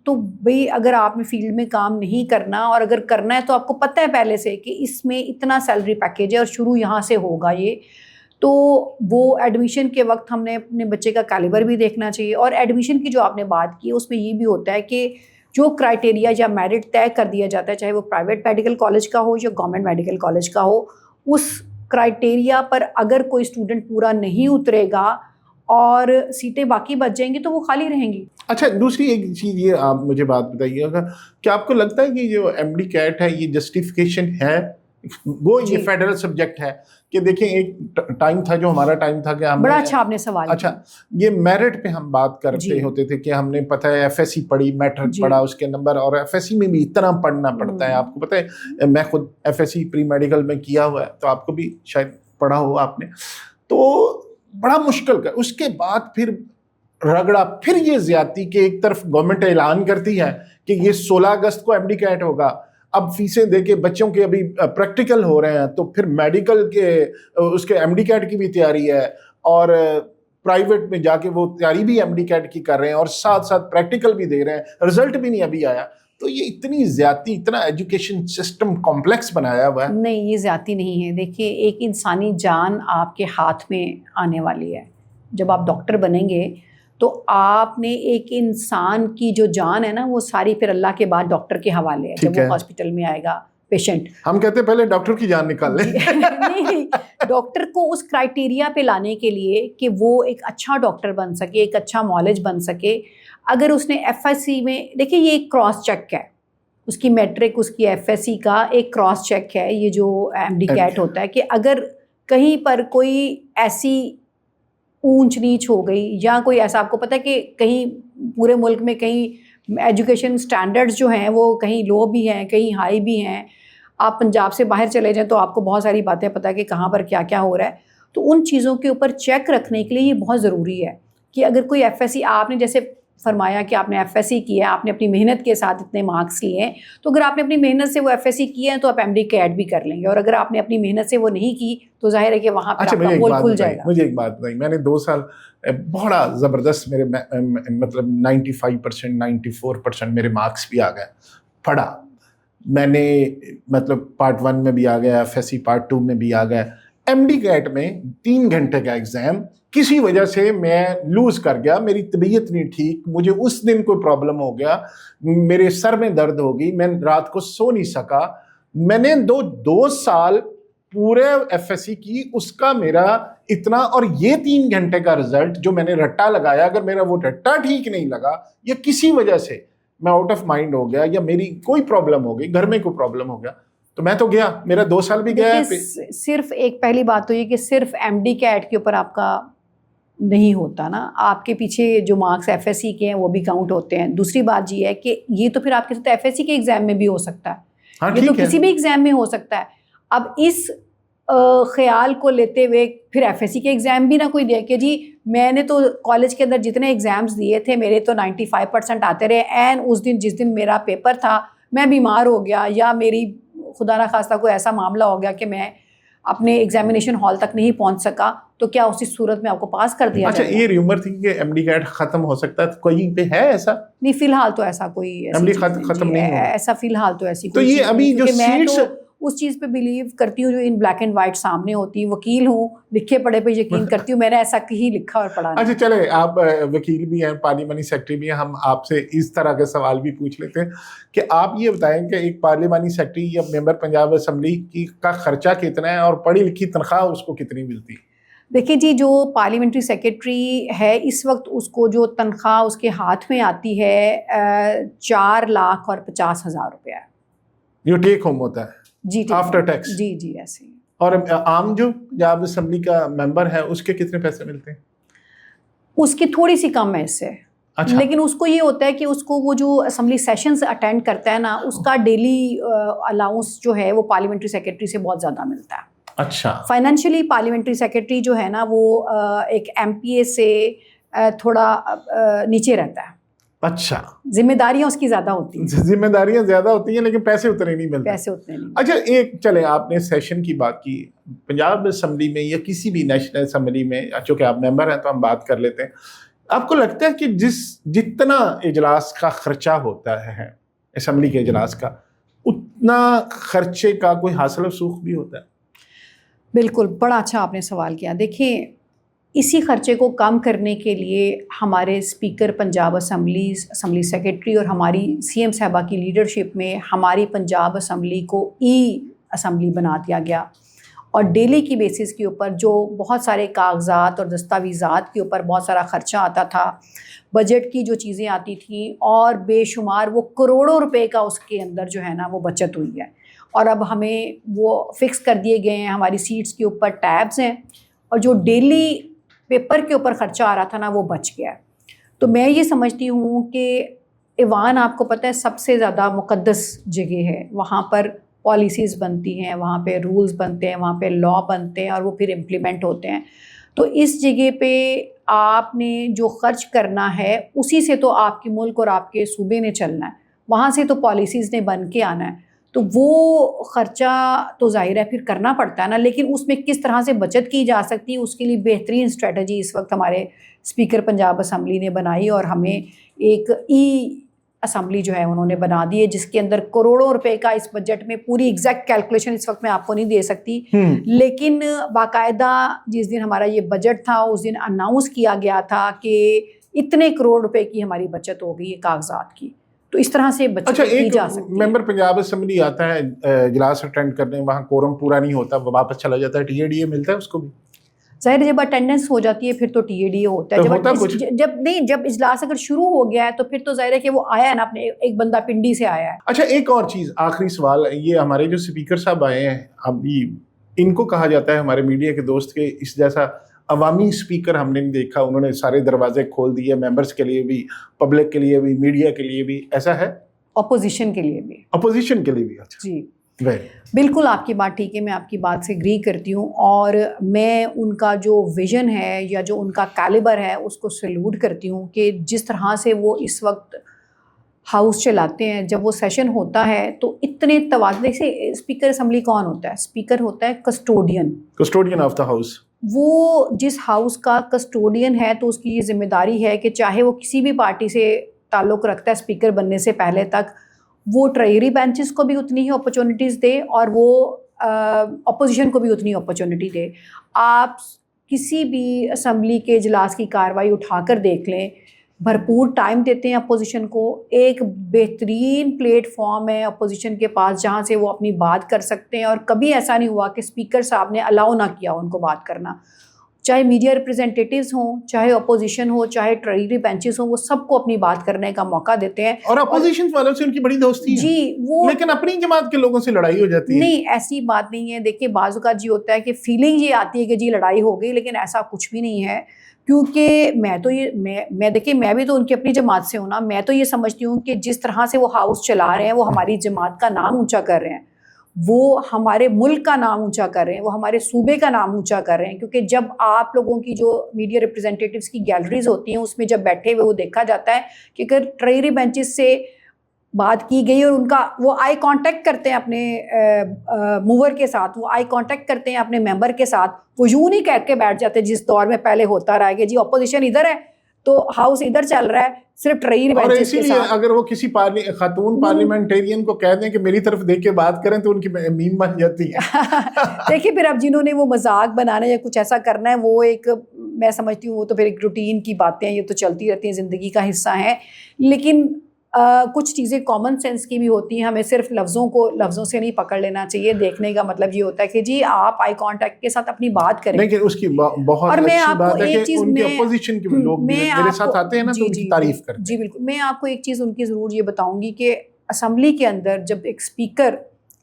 تو بھئی اگر آپ نے فیلڈ میں کام نہیں کرنا, اور اگر کرنا ہے تو آپ کو پتہ ہے پہلے سے کہ اس میں اتنا سیلری پیکیج ہے اور شروع یہاں سے ہوگا یہ, تو وہ ایڈمیشن کے وقت ہم نے اپنے بچے کا کیلیبر بھی دیکھنا چاہیے. اور ایڈمیشن کی جو آپ نے بات کی اس میں یہ بھی ہوتا ہے کہ جو کرائٹیریا یا میرٹ طے کر دیا جاتا ہے, چاہے وہ پرائیویٹ میڈیکل کالج کا ہو یا گورنمنٹ میڈیکل کالج کا ہو, اس کرائٹیریا پر اگر کوئی اسٹوڈنٹ پورا نہیں اترے گا اور سیٹیں باقی بچ جائیں گی تو وہ خالی رہیں گی. اچھا, دوسری ایک چیز یہ آپ مجھے بات بتائیے گا, کیا آپ کو لگتا ہے کہ جو ایم ڈی کیٹ ہے یہ جسٹیفیکیشن ہے وہ یہ فیڈرل سبجیکٹ ہے کہ دیکھیں ایک ٹائم تھا جو ہمارا ٹائم تھا کہ ہم بڑا اچھا آپ نے سوال اچھا یہ میرٹ پہ ہم بات کرتے ہوتے تھے کہ ہم نے پتہ ہے ایف ایس سی پڑھی, میٹرک پڑھا, اس کے نمبر, اور ایف ایس سی میں بھی اتنا پڑھنا پڑتا ہے. آپ کو پتہ ہے میں خود FSc pre medical میں کیا ہوا ہے, تو آپ کو بھی شاید پڑھا ہو آپ نے, تو بڑا مشکل کا. اس کے بعد پھر رگڑا, پھر یہ زیادتی کہ ایک طرف گورنمنٹ اعلان کرتی ہے کہ یہ 16 اگست کو ایم ڈی کیٹ ہوگا, اب فیسیں دے کے بچوں کے ابھی پریکٹیکل ہو رہے ہیں, تو پھر میڈیکل کے اس کے ایم ڈی کیٹ کی بھی تیاری ہے, اور پرائیویٹ میں جا کے وہ تیاری بھی ایم ڈی کیٹ کی کر رہے ہیں, اور ساتھ ساتھ پریکٹیکل بھی دے رہے ہیں, رزلٹ بھی نہیں ابھی آیا. تو یہ اتنی زیادتی, اتنا ایجوکیشن سسٹم کمپلیکس بنایا ہوا ہے. نہیں, یہ زیادتی نہیں ہے. دیکھیے ایک انسانی جان آپ کے ہاتھ میں آنے والی ہے. جب آپ ڈاکٹر بنیں گے تو آپ نے ایک انسان کی جو جان ہے نا, وہ ساری پھر اللہ کے بعد ڈاکٹر کے حوالے ہے. جب وہ ہاسپٹل میں آئے گا پیشنٹ, ہم کہتے ہیں پہلے ڈاکٹر کی جان نکال لیں. نہیں, ڈاکٹر کو اس کرائٹیریا پہ لانے کے لیے کہ وہ ایک اچھا ڈاکٹر بن سکے, ایک اچھا معالج بن سکے, اگر اس نے ایف ایس سی میں, دیکھیں یہ ایک کراس چیک ہے, اس کی میٹرک, اس کی ایف ایس سی کا ایک کراس چیک ہے یہ جو ایم ڈی کیٹ ہوتا ہے, کہ اگر کہیں پر کوئی ایسی اونچ نیچ ہو گئی یا کوئی ایسا, آپ کو پتہ ہے کہ کہیں پورے ملک میں کہیں ایجوکیشن سٹینڈرڈز جو ہیں وہ کہیں لو بھی ہیں, کہیں ہائی بھی ہیں. آپ پنجاب سے باہر چلے جائیں تو آپ کو بہت ساری باتیں پتہ ہے کہ کہاں پر کیا کیا ہو رہا ہے. تو ان چیزوں کے اوپر چیک رکھنے کے لیے یہ بہت ضروری ہے کہ اگر کوئی ایف ایس سی, آپ نے جیسے فرمایا کہ آپ نے ایف ایس سی کیا ہے, آپ نے اپنی محنت کے ساتھ اتنے مارکس لیے ہیں, تو اگر آپ نے اپنی محنت سے وہ ایف ایس سی کیے ہیں تو آپ ایم ڈی کیٹ بھی کر لیں گے, اور اگر آپ نے اپنی محنت سے وہ نہیں کی تو ظاہر ہے کہ وہاں پہ آپ کا پول کھل جائے گا. مجھے ایک بات بتائی, میں نے 2 سال بڑا زبردست, میرے مطلب 95% 94% میرے مارکس بھی آ گئے, پڑھا میں نے, مطلب پارٹ 1 میں بھی آ گیا, ایف ایس سی پارٹ 2 میں بھی آ گیا. ایم ڈی کیٹ میں 3 گھنٹے کا ایگزام کسی وجہ سے میں لوز کر گیا, میری طبیعت نہیں ٹھیک, مجھے اس دن کوئی پرابلم ہو گیا, میرے سر میں درد ہو گئی, میں رات کو سو نہیں سکا. میں نے 2 سال پورے ایف ایس سی کی, اس کا میرا اتنا, اور یہ 3 گھنٹے کا رزلٹ جو میں نے رٹا لگایا, اگر میرا وہ رٹا ٹھیک نہیں لگا یا کسی وجہ سے میں آؤٹ آف مائنڈ ہو گیا یا میری کوئی پرابلم ہو گئی, گھر میں کوئی پرابلم ہو گیا, تو میں تو گیا, میرا 2 سال بھی گیا. صرف ایک پہلی بات تو یہ کہ صرف ایم ڈی کیٹ کے اوپر آپ کا نہیں ہوتا نا, آپ کے پیچھے جو مارکس ایف ایس سی کے ہیں وہ بھی کاؤنٹ ہوتے ہیں. دوسری بات یہ ہے کہ یہ تو پھر آپ کے ساتھ ایف ایس سی کے ایگزام میں بھی ہو سکتا ہے, یہ تو کسی بھی ایگزام میں ہو سکتا ہے. اب اس خیال کو لیتے ہوئے پھر ایف ایس سی کے ایگزام بھی نہ کوئی دے کہ جی میں نے تو کالج کے اندر جتنے ایگزامز دیے تھے میرے تو 95% آتے رہے, این اس دن جس دن میرا پیپر تھا میں بیمار ہو گیا یا میری خدا نہ خواستہ کوئی ایسا معاملہ ہو گیا کہ میں اپنے ایگزامینیشن ہال تک نہیں پہنچ سکا, تو کیا اسی صورت میں آپ کو پاس کر دیا جائے گا؟ اچھا, یہ ریومر تھی کہ ایم ڈی کیٹ ختم ہو سکتا ہے, کہیں پہ ہے ایسا؟ نہیں, فی الحال تو ایسا کوئی ایم ڈی ختم نہیں ہوگا ایسا, فی الحال تو ایسی تو یہ ابھی جو سیٹس, اس چیز پہ بلیو کرتی ہوں جو ان بلیک اینڈ وائٹ سامنے ہوتی ہے. وکیل ہوں, لکھے پڑھے پہ یقین کرتی ہوں, میں نے ایسا ہی لکھا اور پڑھا. اچھا چلے, آپ وکیل بھی ہیں, پارلیمانی سیکرٹری بھی ہیں, ہم آپ سے اس طرح کے سوال بھی پوچھ لیتے ہیں کہ آپ یہ بتائیں کہ ایک پارلیمانی سیکرٹری یا ممبر پنجاب اسمبلی کی کا خرچہ کتنا ہے اور پڑھی لکھی تنخواہ اس کو کتنی ملتی ہے؟ دیکھیں جی, جو پارلیمنٹری سیکرٹری ہے اس وقت اس کو جو تنخواہ اس کے ہاتھ میں آتی ہے 4,50,000 روپیہ ہے. جو ٹیک ہوم ہوتا ہے جی, آفٹر ٹیکس؟ جی جی ایسے ہی. اور عام جو پنجاب اسمبلی کا ممبر ہے اس کے کتنے پیسے ملتے ہیں؟ اس کی تھوڑی سی کم ہے اس سے. اچھا. لیکن اس کو یہ ہوتا ہے کہ اس کو وہ جو اسمبلی سیشنز اٹینڈ کرتا ہے نا, اس کا ڈیلی الاؤنس جو ہے وہ پارلیمنٹری سیکرٹری سے بہت زیادہ ملتا ہے. اچھا. فائنینشلی پارلیمنٹری سیکرٹری جو ہے نا وہ ایک ایم پی اے سے تھوڑا نیچے رہتا ہے. اچھا. ذمہ داریاں اس کی زیادہ ہوتی ہیں. ذمہ داریاں زیادہ ہوتی ہیں لیکن پیسے اتنے نہیں ملتے. پیسے اتنے نہیں. اچھا, ایک چلے آپ نے سیشن کی بات کی, پنجاب اسمبلی میں یا کسی بھی نیشنل اسمبلی میں, چونکہ آپ ممبر ہیں تو ہم بات کر لیتے ہیں, آپ کو لگتا ہے کہ جتنا اجلاس کا خرچہ ہوتا ہے اسمبلی کے اجلاس کا, اتنا خرچے کا کوئی حاصل و سوق بھی ہوتا ہے؟ بالکل, بڑا اچھا آپ نے سوال کیا. دیکھیں, اسی خرچے کو کم کرنے کے لیے ہمارے اسپیکر پنجاب اسمبلی سیکرٹری اور ہماری سی ایم صاحبہ کی لیڈرشپ میں ہماری پنجاب اسمبلی کو ای اسمبلی بنا دیا گیا, اور ڈیلی کی بیسس کے اوپر جو بہت سارے کاغذات اور دستاویزات کے اوپر بہت سارا خرچہ آتا تھا, بجٹ کی جو چیزیں آتی تھیں, اور بے شمار وہ کروڑوں روپے کا اس کے اندر جو ہے نا وہ بچت ہوئی ہے. اور اب ہمیں وہ فکس کر دیے گئے ہیں, ہماری سیٹس کے اوپر ٹیبز ہیں, اور جو ڈیلی پیپر کے اوپر خرچہ آ رہا تھا نا وہ بچ گیا. تو میں یہ سمجھتی ہوں کہ ایوان آپ کو پتہ ہے سب سے زیادہ مقدس جگہ ہے, وہاں پر پالیسیز بنتی ہیں, وہاں پہ رولز بنتے ہیں, وہاں پہ لا بنتے ہیں اور وہ پھر امپلیمنٹ ہوتے ہیں. تو اس جگہ پہ آپ نے جو خرچ کرنا ہے اسی سے تو آپ کے ملک اور آپ کے صوبے نے چلنا ہے, وہاں سے تو پالیسیز نے بن کے آنا ہے. تو وہ خرچہ تو ظاہر ہے پھر کرنا پڑتا ہے نا, لیکن اس میں کس طرح سے بچت کی جا سکتی ہے اس کے لیے بہترین اسٹریٹجی اس وقت ہمارے اسپیکر پنجاب اسمبلی نے بنائی, اور ہمیں ایک اسمبلی جو ہے انہوں نے بنا دی ہے جس کے اندر کروڑوں روپے کا اس بجٹ میں, پوری ایگزیکٹ کیلکولیشن اس وقت میں آپ کو نہیں دے سکتی, لیکن باقاعدہ جس دن ہمارا یہ بجٹ تھا اس دن اناؤنس کیا گیا تھا کہ اتنے کروڑ روپے کی ہماری بچت ہو گئی ہے کاغذات کی. تو اس طرح سے بچت کی جا سکتی ہے. ممبر پنجاب اسمبلی آتا ہے اجلاس اٹینڈ کرنے, وہاں کورم پورا نہیں ہوتا, واپس چلا جاتا ہے, ٹی اے ڈی اے ملتا ہے اس کو بھی؟ ظاہر جب اٹینڈنس ہو جاتی ہے پھر تو ٹی اے ڈی اے ہوتا ہے. جب اجلاس اگر شروع ہو گیا ہے تو پھر تو ظاہر ہے کہ وہ آیا ہے نا, اپنے ایک بندہ پنڈی سے آیا ہے. اچھا ایک اور چیز, آخری سوال, یہ ہمارے جو اسپیکر صاحب آئے ہیں ابھی, ان کو کہا جاتا ہے ہمارے میڈیا کے دوست کے اس جیسا عوامی اسپیکر ہم نے نہیں دیکھا, انہوں نے سارے دروازے کھول دیے ممبرس کے لیے بھی, پبلک کے لیے بھی, میڈیا کے لیے بھی, ایسا ہے؟ اپوزیشن کے لیے بھی. اپوزیشن کے لیے بھی؟ اچھا جی بالکل آپ کی بات ٹھیک ہے, میں آپ کی بات سے اگری کرتی ہوں, اور میں ان کا جو ویژن ہے یا جو ان کا کیلیبر ہے اس کو سیلوٹ کرتی ہوں کہ جس طرح سے وہ اس وقت ہاؤس چلاتے ہیں. جب وہ سیشن ہوتا ہے تو اتنے توازن سے, اسپیکر اسمبلی کون ہوتا ہے؟ اسپیکر ہوتا ہے کسٹوڈین آف دا ہاؤس. وہ جس ہاؤس کا کسٹوڈین ہے تو اس کی یہ ذمہ داری ہے کہ چاہے وہ کسی بھی پارٹی سے تعلق رکھتا ہے اسپیکر بننے سے پہلے تک, وہ ٹریجری بینچز کو بھی اتنی ہی اپرچونٹیز دے اور وہ اپوزیشن کو بھی اتنی اپرچونٹی دے. آپ کسی بھی اسمبلی کے اجلاس کی کارروائی اٹھا کر دیکھ لیں, بھرپور ٹائم دیتے ہیں اپوزیشن کو, ایک بہترین پلیٹ فارم ہے اپوزیشن کے پاس جہاں سے وہ اپنی بات کر سکتے ہیں, اور کبھی ایسا نہیں ہوا کہ اسپیکر صاحب نے الاؤ نہ کیا ان کو بات کرنا. چاہے میڈیا ریپرزینٹیٹیوز ہوں, چاہے اپوزیشن ہو, چاہے ٹریجری بینچز ہوں, وہ سب کو اپنی بات کرنے کا موقع دیتے ہیں. اور اپوزیشن والوں سے ان کی بڑی دوستی ہے جی, وہ لیکن اپنی جماعت کے لوگوں سے لڑائی ہو جاتی ہے. نہیں, ایسی بات نہیں ہے. دیکھیے بعض اوقات جی ہوتا ہے کہ فیلنگ یہ آتی ہے کہ جی لڑائی ہو گئی, لیکن ایسا کچھ بھی نہیں ہے. کیونکہ میں دیکھیے میں بھی تو ان کی اپنی جماعت سے ہوں نا, میں تو یہ سمجھتی ہوں کہ جس طرح سے وہ ہاؤس چلا رہے ہیں وہ ہماری جماعت کا نام اونچا کر رہے ہیں, وہ ہمارے ملک کا نام اونچا کر رہے ہیں, وہ ہمارے صوبے کا نام اونچا کر رہے ہیں. کیونکہ جب آپ لوگوں کی جو میڈیا ریپرزینٹیٹیوز کی گیلریز ہوتی ہیں اس میں جب بیٹھے ہوئے وہ دیکھا جاتا ہے کہ اگر ٹریجری بینچز سے بات کی گئی اور ان کا وہ آئی کانٹیکٹ کرتے ہیں اپنے موور کے ساتھ, وہ آئی کانٹیکٹ کرتے ہیں اپنے ممبر کے ساتھ, وہ یوں نہیں کہہ کے بیٹھ جاتے جس دور میں پہلے ہوتا رہا کہ جی اپوزیشن ادھر ہے تو ہاؤس ادھر چل رہا ہے, صرف ٹریجری بینچز کے ساتھ. اگر وہ کسی خاتون پارلیمنٹیرین کو کہہ دیں کہ میری طرف دیکھ کے بات کریں تو ان کی میم بن جاتی ہے. دیکھیے پھر اب جنہوں نے وہ مذاق بنانا یا کچھ ایسا کرنا ہے, وہ ایک میں سمجھتی ہوں وہ تو پھر ایک روٹین کی باتیں ہیں, یہ تو چلتی رہتی ہیں, زندگی کا حصہ ہیں. لیکن کچھ چیزیں کامن سینس کی بھی ہوتی ہیں, ہمیں صرف لفظوں سے نہیں پکڑ لینا چاہیے. دیکھنے کا مطلب یہ ہوتا ہے کہ جی آپ آئی کانٹیکٹ کے ساتھ اپنی بات کریں. لیکن اس کی بہت اچھی بات ہے کہ ان کے اپوزیشن کے لوگ میرے ساتھ آتے ہیں نا تو ان کی تعریف کرتے ہیں. جی بالکل, میں آپ کو ایک چیز ان کی ضرور یہ بتاؤں گی کہ اسمبلی کے اندر جب ایک اسپیکر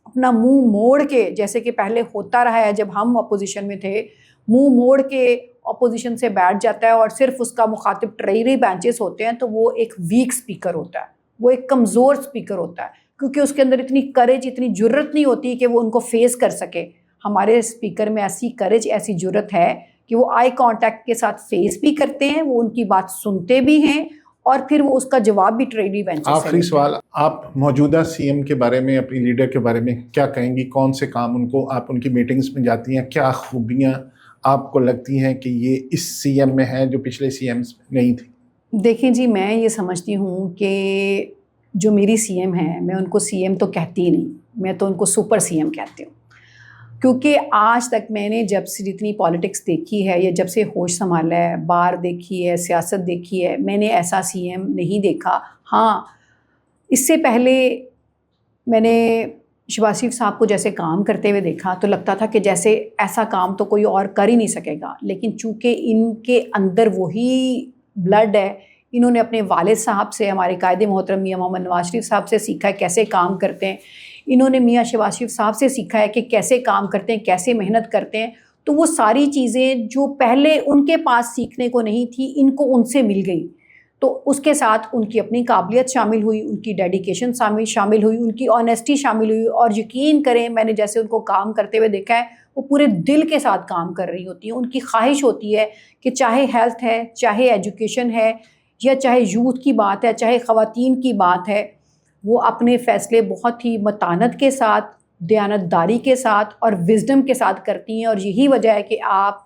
اپنا منہ موڑ کے, جیسے کہ پہلے ہوتا رہا ہے جب ہم اپوزیشن میں تھے, منہ موڑ کے اپوزیشن سے بیٹھ جاتا ہے اور صرف اس کا مخاطب ٹریجری بینچز ہوتے ہیں, تو وہ ایک ویک اسپیکر ہوتا ہے, وہ ایک کمزور اسپیکر ہوتا ہے, کیونکہ اس کے اندر اتنی کریج, اتنی جرت نہیں ہوتی کہ وہ ان کو فیس کر سکے. ہمارے اسپیکر میں ایسی کریج, ایسی جرت ہے کہ وہ آئی کانٹیکٹ کے ساتھ فیس بھی کرتے ہیں, وہ ان کی بات سنتے بھی ہیں, اور پھر وہ اس کا جواب بھی ٹریجری بینچ سے. آخری سوال, آپ موجودہ سی ایم کے بارے میں, اپنی لیڈر کے بارے میں کیا کہیں گی؟ کون سے کام ان کو, آپ ان کی میٹنگز میں جاتی ہیں, کیا خوبیاں آپ کو لگتی ہیں کہ یہ اس سی ایم میں ہیں جو پچھلے سی ایمز میں نہیں تھی؟ دیکھیں جی, میں یہ سمجھتی ہوں کہ جو میری سی ایم ہیں, میں ان کو سی ایم تو کہتی ہی نہیں, میں تو ان کو سپر سی ایم کہتی ہوں. کیونکہ آج تک میں نے جب سے جتنی پالیٹکس دیکھی ہے یا جب سے ہوش سنبھالا ہے, بار دیکھی ہے, سیاست دیکھی ہے, میں نے ایسا سی ایم نہیں دیکھا. ہاں, اس سے پہلے میں نے شہباز شریف صاحب کو جیسے کام کرتے ہوئے دیکھا تو لگتا تھا کہ جیسے ایسا کام تو کوئی اور کر ہی نہیں سکے گا. لیکن چونکہ ان کے اندر وہی بلڈ ہے, انہوں نے اپنے والد صاحب سے, ہمارے قائد محترم میاں محمد نواز شریف صاحب سے سیکھا کیسے کام کرتے ہیں. انہوں نے میاں شہباز شریف صاحب سے سیکھا ہے کہ کیسے کام کرتے ہیں، کیسے محنت کرتے ہیں، تو وہ ساری چیزیں جو پہلے ان کے پاس سیکھنے کو نہیں تھی ان کو ان سے مل گئی، تو اس کے ساتھ ان کی اپنی قابلیت شامل ہوئی، ان کی ڈیڈیکیشن شامل ہوئی، ان کی آنیسٹی شامل ہوئی، اور یقین کریں میں نے جیسے ان کو کام کرتے ہوئے دیکھا ہے، وہ پورے دل کے ساتھ کام کر رہی ہوتی ہیں. ان کی خواہش ہوتی ہے کہ چاہے ہیلتھ ہے، چاہے ایجوکیشن ہے، یا چاہے یوتھ کی بات ہے، چاہے خواتین کی بات ہے، وہ اپنے فیصلے بہت ہی متانت کے ساتھ، دیانتداری کے ساتھ اور وزڈم کے ساتھ کرتی ہیں. اور یہی وجہ ہے کہ آپ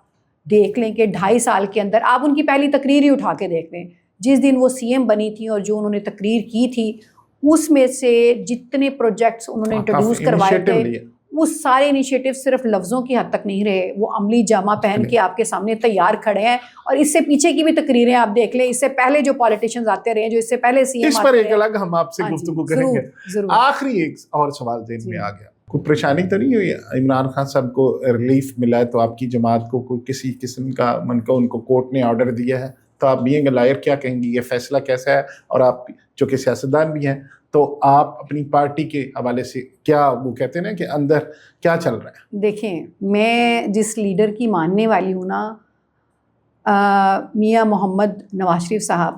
دیکھ لیں کہ 2.5 سال کے اندر آپ ان کی پہلی تقریر ہی اٹھا کے دیکھ لیں، جس دن وہ سی ایم بنی تھیں اور جو انہوں نے تقریر کی تھی، اس میں سے جتنے پروجیکٹس انہوں نے انٹروڈیوس کروائے تھے، وہ سارے انیشیٹو صرف لفظوں کی حد تک نہیں رہے، وہ عملی جامہ پہن کے آپ کے سامنے تیار کھڑے ہیں. اور اس سے پیچھے کی بھی تقریریں آپ دیکھ لیں، اس سے پہلے جو پالیٹیشینز آتے رہے ہیں، جو اس سے پہلے سی ایم اس پر ایک الگ ہم آپ سے گفتگو کریں گے. آخری ایک اور سوال ذہن میں آ گیا، کوئی پریشانی تو نہیں ہوئی عمران خان صاحب کو ریلیف ملا ہے تو آپ کی جماعت کو کوئی کسی قسم کا ان کو کورٹ نے آرڈر دیا ہے تو آپ بینگ اے لائر کیا کہیں گی، یہ فیصلہ کیسا ہے؟ اور آپ جو کہ سیاستدان بھی ہیں تو آپ اپنی پارٹی کے حوالے سے کیا وہ کہتے ہیں نا کہ اندر کیا چل رہا ہے؟ دیکھیں، میں جس لیڈر کی ماننے والی ہوں نا، میاں محمد نواز شریف صاحب،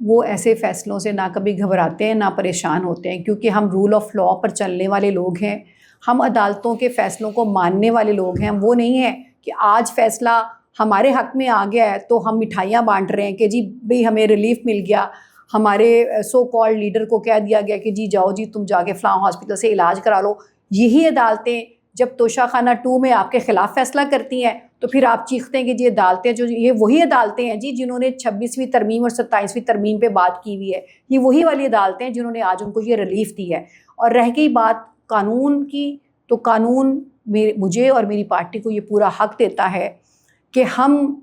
وہ ایسے فیصلوں سے نہ کبھی گھبراتے ہیں نہ پریشان ہوتے ہیں، کیونکہ ہم رول آف لاء پر چلنے والے لوگ ہیں، ہم عدالتوں کے فیصلوں کو ماننے والے لوگ ہیں. ہم وہ نہیں ہیں کہ آج فیصلہ ہمارے حق میں آ گیا ہے تو ہم مٹھائیاں بانٹ رہے ہیں کہ جی بھئی ہمیں ریلیف مل گیا، ہمارے سو کالڈ لیڈر کو کہہ دیا گیا کہ جی جاؤ جی تم جا کے فلاں ہاسپٹل سے علاج کرا لو. یہی عدالتیں جب توشہ خانہ 2 میں آپ کے خلاف فیصلہ کرتی ہیں تو پھر آپ چیختے ہیں کہ جی عدالتیں جو یہ وہی عدالتیں ہیں جی جنہوں نے 26ویں ترمیم اور 27ویں ترمیم پہ بات کی ہوئی ہے، یہ وہی والی عدالتیں ہیں جنہوں نے آج ان کو یہ ریلیف دی ہے. اور رہ گئی بات قانون کی، تو قانون مجھے اور میری پارٹی کو یہ پورا حق دیتا ہے کہ ہم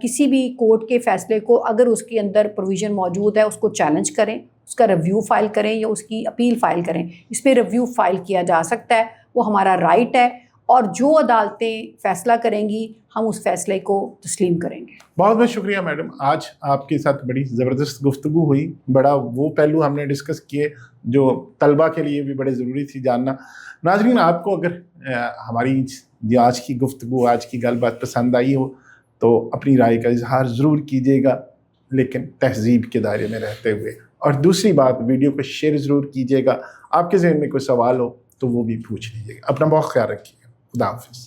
کسی بھی کورٹ کے فیصلے کو اگر اس کے اندر پروویژن موجود ہے اس کو چیلنج کریں، اس کا ریویو فائل کریں یا اس کی اپیل فائل کریں. اس پہ ریویو فائل کیا جا سکتا ہے، وہ ہمارا رائٹ ہے، اور جو عدالتیں فیصلہ کریں گی ہم اس فیصلے کو تسلیم کریں گے. بہت بہت شکریہ میڈم، آج آپ کے ساتھ بڑی زبردست گفتگو ہوئی، بڑا وہ پہلو ہم نے ڈسکس کیے جو طلبہ کے لیے بھی بڑے ضروری تھی جاننا. ناظرین، آپ کو اگر ہماری آج کی گفتگو، آج کی گل بات پسند آئی ہو تو اپنی رائے کا اظہار ضرور کیجیے گا، لیکن تہذیب کے دائرے میں رہتے ہوئے. اور دوسری بات، ویڈیو کو شیئر ضرور کیجیے گا. آپ کے ذہن میں کوئی سوال ہو تو وہ بھی پوچھ لیجیے گا. اپنا بہت خیال رکھیے. خدا حافظ.